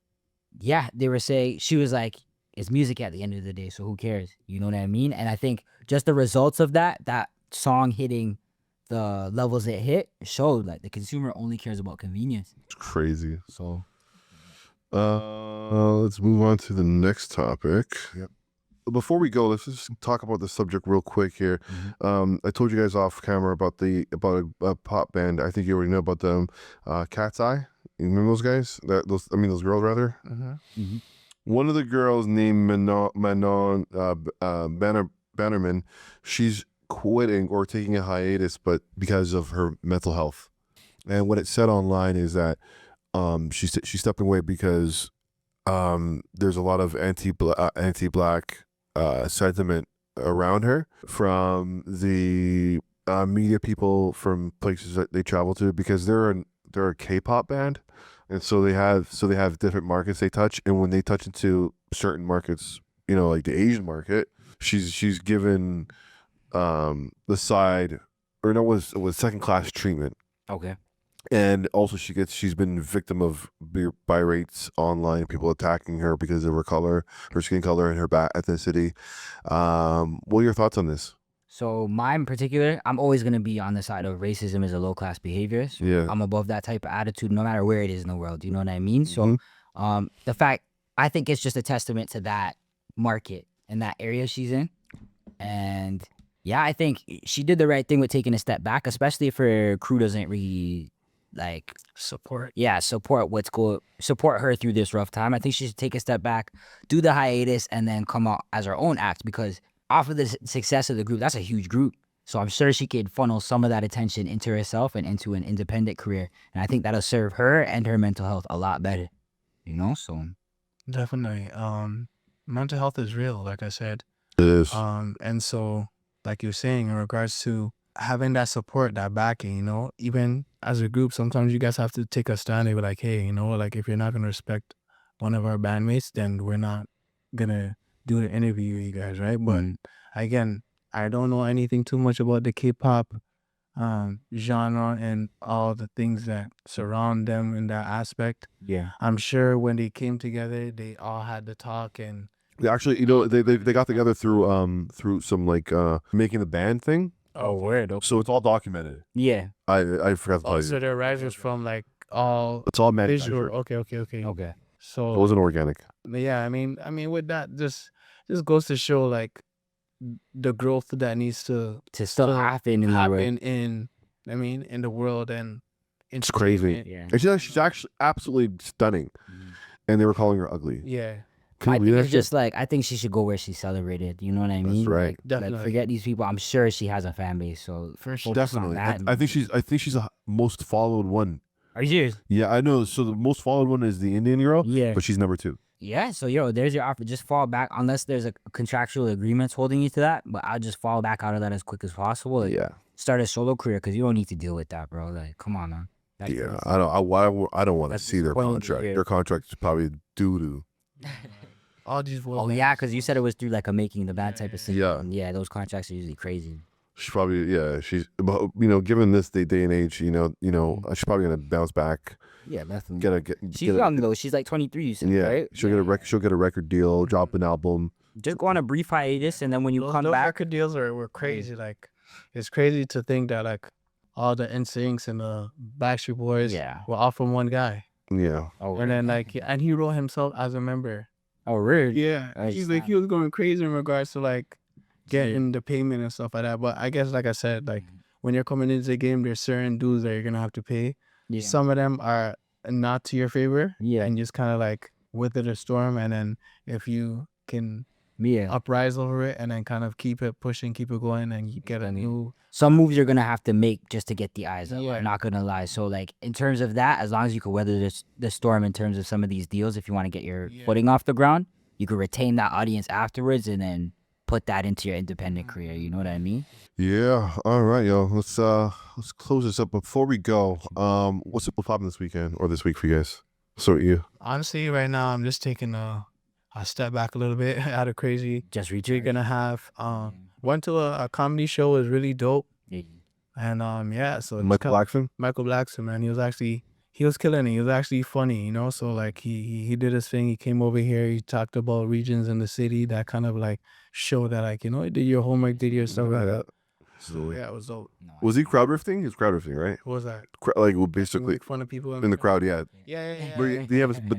yeah, they were saying she was like, "It's music at the end of the day, so who cares?" You know what I mean? And I think just the results of that song hitting the levels it hit showed like the consumer only cares about convenience. It's crazy. So, let's move on to the next topic. Yep. Before we go, let's just talk about the subject real quick here. I told you guys off camera about a pop band. I think you already know about them. Cat's Eye. You remember those guys? Those girls rather. One of the girls named Manon Bannerman. She's quitting or taking a hiatus, but because of her mental health. And what it said online is that she's stepping away because there's a lot of anti-black sentiment around her from the media people from places that they travel to, because they're a K-pop band, and so they have different markets they touch, and when they touch into certain markets, you know, like the Asian market, she's given the side, or no, it was second class treatment. Okay. And also she's been victim of birates online, people attacking her because of her skin color, and her ethnicity. What are your thoughts on this? So mine in particular, I'm always gonna be on the side of racism is a low class behavior. So Yeah. I'm above that type of attitude, no matter where it is in the world. You know what I mean? So, the fact I think it's just a testament to that market and that area she's in, and yeah, I think she did the right thing with taking a step back, especially if her crew doesn't really like support. Yeah, support her through this rough time. I think she should take a step back, do the hiatus, and then come out as her own act, because off of the success of the group, that's a huge group. So I'm sure she could funnel some of that attention into herself and into an independent career. And I think that'll serve her and her mental health a lot better. You know, so Definitely. Mental health is real, like I said. It is. And so, like you're saying, in regards to having that support, that backing, you know, even as a group, sometimes you guys have to take a stand and be like, hey, you know, like if you're not going to respect one of our bandmates, then we're not going to do an interview with you guys, right? But again, I don't know anything too much about the K-pop genre and all the things that surround them in that aspect. yeah. I'm sure when they came together, they all had the talk, and They actually, you know, they got together through some like making the band thing. oh, weird. So it's all documented. Yeah. I forgot to tell you. So they're risers from like all It's all visual. manufactured. Okay. Okay. It So wasn't organic. yeah, I mean, with that, just goes to show like the growth that needs to Still happen in the world. happen in the world, and It's crazy. Yeah. And she's actually absolutely stunning. And they were calling her ugly. Yeah, Can I you think believe that it's shit? just like, I think she should go where she's celebrated. You know what I mean? right. Like, Definitely. forget these people. I'm sure she has a fan base. So for sure. focus on Definitely. that. I think she's the most followed one. Are you serious? Yeah, I know. So the most followed one is the Indian girl. Yeah. But she's number 2. Yeah, so there's your offer. Just fall back unless there's a contractual agreements holding you to that. But I'll just fall back out of that as quick as possible. Like, Yeah. start a solo career, because you don't need to deal with that, bro. Like, come on, man. That's Yeah. crazy. I don't want to That's see their disappointing to contract. hear. Their contract is probably doo-doo. All these Oh yeah, because you said it was through like a making the band type of thing. Yeah. Yeah, those contracts are usually crazy. She's probably but, you know, given this day and age, you know, she's probably gonna bounce back. Yeah, definitely. She's get a, young though. She's like 23. You said, yeah. right? She'll get a record deal, drop an album. Just go on a brief hiatus, and then when you come those back, record deals were crazy. Like, it's crazy to think that like all the NSYNCs and the Backstreet Boys Yeah. were all from one guy. Yeah. Oh, And then like, and he wrote himself as a member. oh, really? Yeah, Nice. he's like, he was going crazy in regards to like getting the payment and stuff like that. But I guess, like I said, like when you're coming into the game, there's certain dues that you're gonna have to pay. Yeah. Some of them are not to your favor. Yeah. And just kind of like weather the storm. And then if you can Yeah. uprise over it and then kind of keep it pushing, keep it going, and you get a new. Some moves you're gonna have to make just to get the eyes up. Yeah. I'm not gonna lie. So like in terms of that, as long as you can weather the storm in terms of some of these deals, if you want to get your footing off the ground, you can retain that audience afterwards and then put that into your independent career. You know what I mean? Yeah. All right, yo. Let's close this up. Before we go, what's popping this weekend or this week for you guys? So you. Honestly, right now I'm just taking a step back a little bit out of crazy. Just We're recharge. gonna have went to a comedy show. It was really dope. Yeah. And yeah, so it's Michael kinda- Blackson. Michael Blackson, man, he was killing it. He was actually funny, you know. So like he did his thing. He came over here. He talked about regions in the city that kind of like show that like, you know, you did your homework, did your stuff like that. So yeah, it was dope. Was he crowd rifting? He was crowd rifting, right? What was that? Like well, basically Make fun of people in the crowd. Yeah. Yeah. But did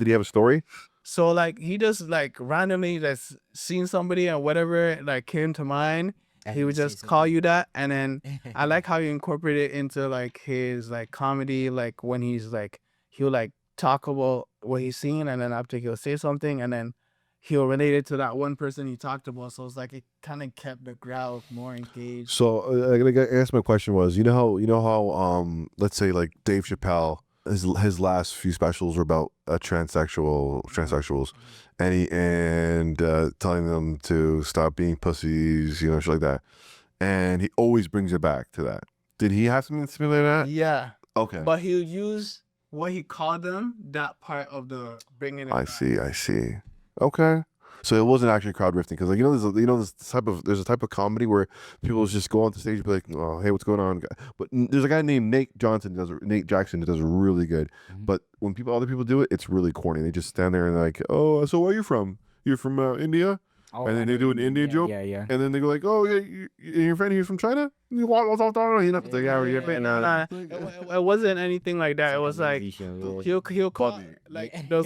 he have a story? So like he just like randomly just seen somebody and whatever like came to mind. He would just call you that, and then I like how you incorporate it into like his like comedy, like when he's like he'll like talk about what he's seen, and then after he'll say something, and then he'll relate it to that one person he talked about. So it's like it kind of kept the crowd more engaged. So I guess my question was, you know how let's say like Dave Chappelle, his last few specials were about transsexuals, and telling them to stop being pussies, you know, shit like that, and he always brings it back to that. Did he have something similar to that? Yeah, Okay. but he'll use what he called them, that part of the bringing it I back. see. Okay. So it wasn't actually crowd rifting because, like, there's a type of comedy where people just go on the stage and be like, oh, hey, what's going on? But there's a guy named Nate Jackson that does it really good. But when other people do it, it's really corny. They just stand there and they're like, oh, so where are you from? You're from India? Oh, and then they do an Indian joke. Yeah. And then they go like, oh, yeah, your friend here's from China? You want what's off there? You know, it's like, yeah, you're from Nah, it wasn't anything like that. It was like he'll call Funny. like there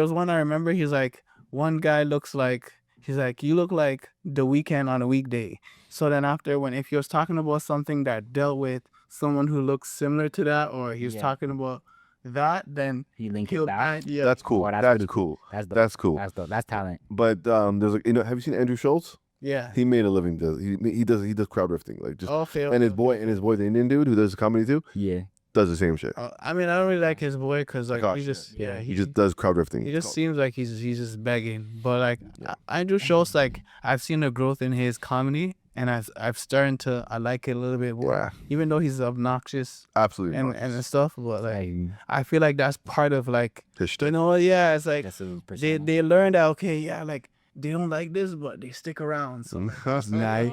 was one I remember. He's like, one guy looks like, he's like, you look like The Weeknd on a weekday. So then after, if he was talking about something that dealt with someone who looks similar to that, or he was talking about that, then He linked he'll it back. yeah. That's cool. Oh, that's that's pretty cool. That's dope. That's cool. That's dope. That's talent. But there's like, have you seen Andrew Schultz? Yeah. He made a living. He does crowd rifting, like just. Okay. And his boy, the Indian dude who does comedy too, Yeah. does the same shit. I mean, I don't really like his boy because like Gosh, he just he just does crowd rifting. He just seems like he's just begging. But like Andrew Schultz, like I've seen a growth in his comedy, and I've started to I like it a little bit more. Yeah. Even though he's obnoxious Absolutely. and stuff, but like Like, I feel like that's part of like His shtick. you know it's like that's a they learned that like they don't like this, but they stick around. So nice.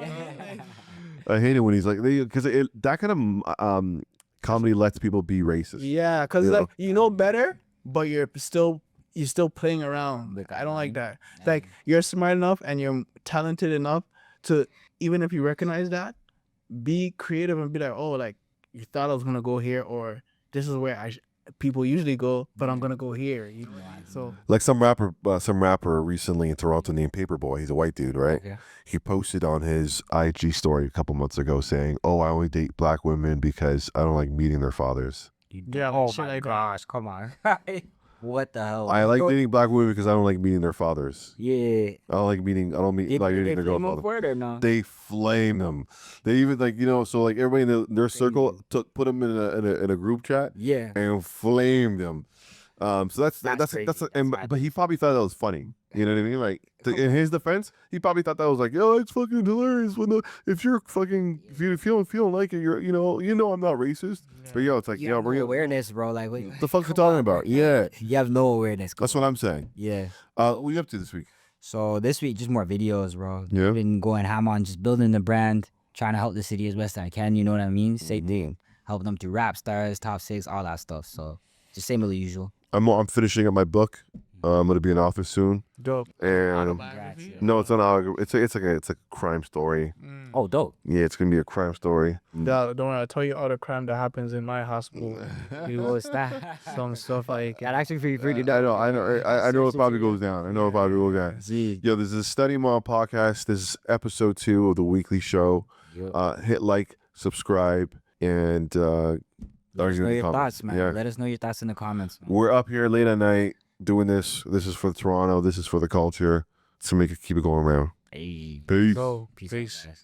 I hate it when he's like, because that kind of comedy lets people be racist. yeah, because Yeah. like you know better, but you're still playing around. Look, I don't like that. Like you're smart enough and you're talented enough to, even if you recognize that, be creative and be like, oh, like you thought I was gonna go here, or this is where people usually go, but I'm gonna go here. You know? So Like some rapper recently in Toronto named Paperboy. He's a white dude, right? Okay. He posted on his IG story a couple months ago saying, "Oh, I only date black women because I don't like meeting their fathers. yeah, Oh shit my like that. gosh, come on. What the hell? I like dating black women because I don't like meeting their fathers. Yeah. I don't like meeting like meeting their grandfather." Word or no? They flame them. They even like so like everybody in their circle put them in a group chat Yeah. and flamed them. So that's crazy. but he probably thought that was funny. You know what I mean? Like in his defense, he probably thought that was like, yo, it's fucking hilarious. If you don't like it, you know I'm not racist. But yo, it's like You have no we're awareness, bro. Like, what the fuck you talking about? Yeah, you have no awareness. that's what I'm saying. Yeah. What you up to this week? So this week, just more videos, bro. Yeah. Been going ham on just building the brand, trying to help the city as best I can. You know what I mean? Same thing. Help them through rap stars, top 6, all that stuff. So just same as usual. I'm finishing up my book. I'm gonna be an author soon, Dope. and Autobiography? no, it's not. It's like a crime story. Oh, dope. Yeah, it's gonna be a crime story. Don't worry, I'll tell you all the crime that happens in my hospital. Oh, it's that. Some stuff like That actually pretty I dope. know. I know it probably goes down. I know it probably goes down. Z. Yo, this is a Study Mom podcast. This is episode 2 of the weekly show. Hit like, subscribe, and Let us know your thoughts, man. Yeah. Let us know your thoughts in the comments, man. We're up here late at night doing this. This is for Toronto. This is for the culture to keep it going around. Hey. Peace. go. Peace. Peace. Out, guys.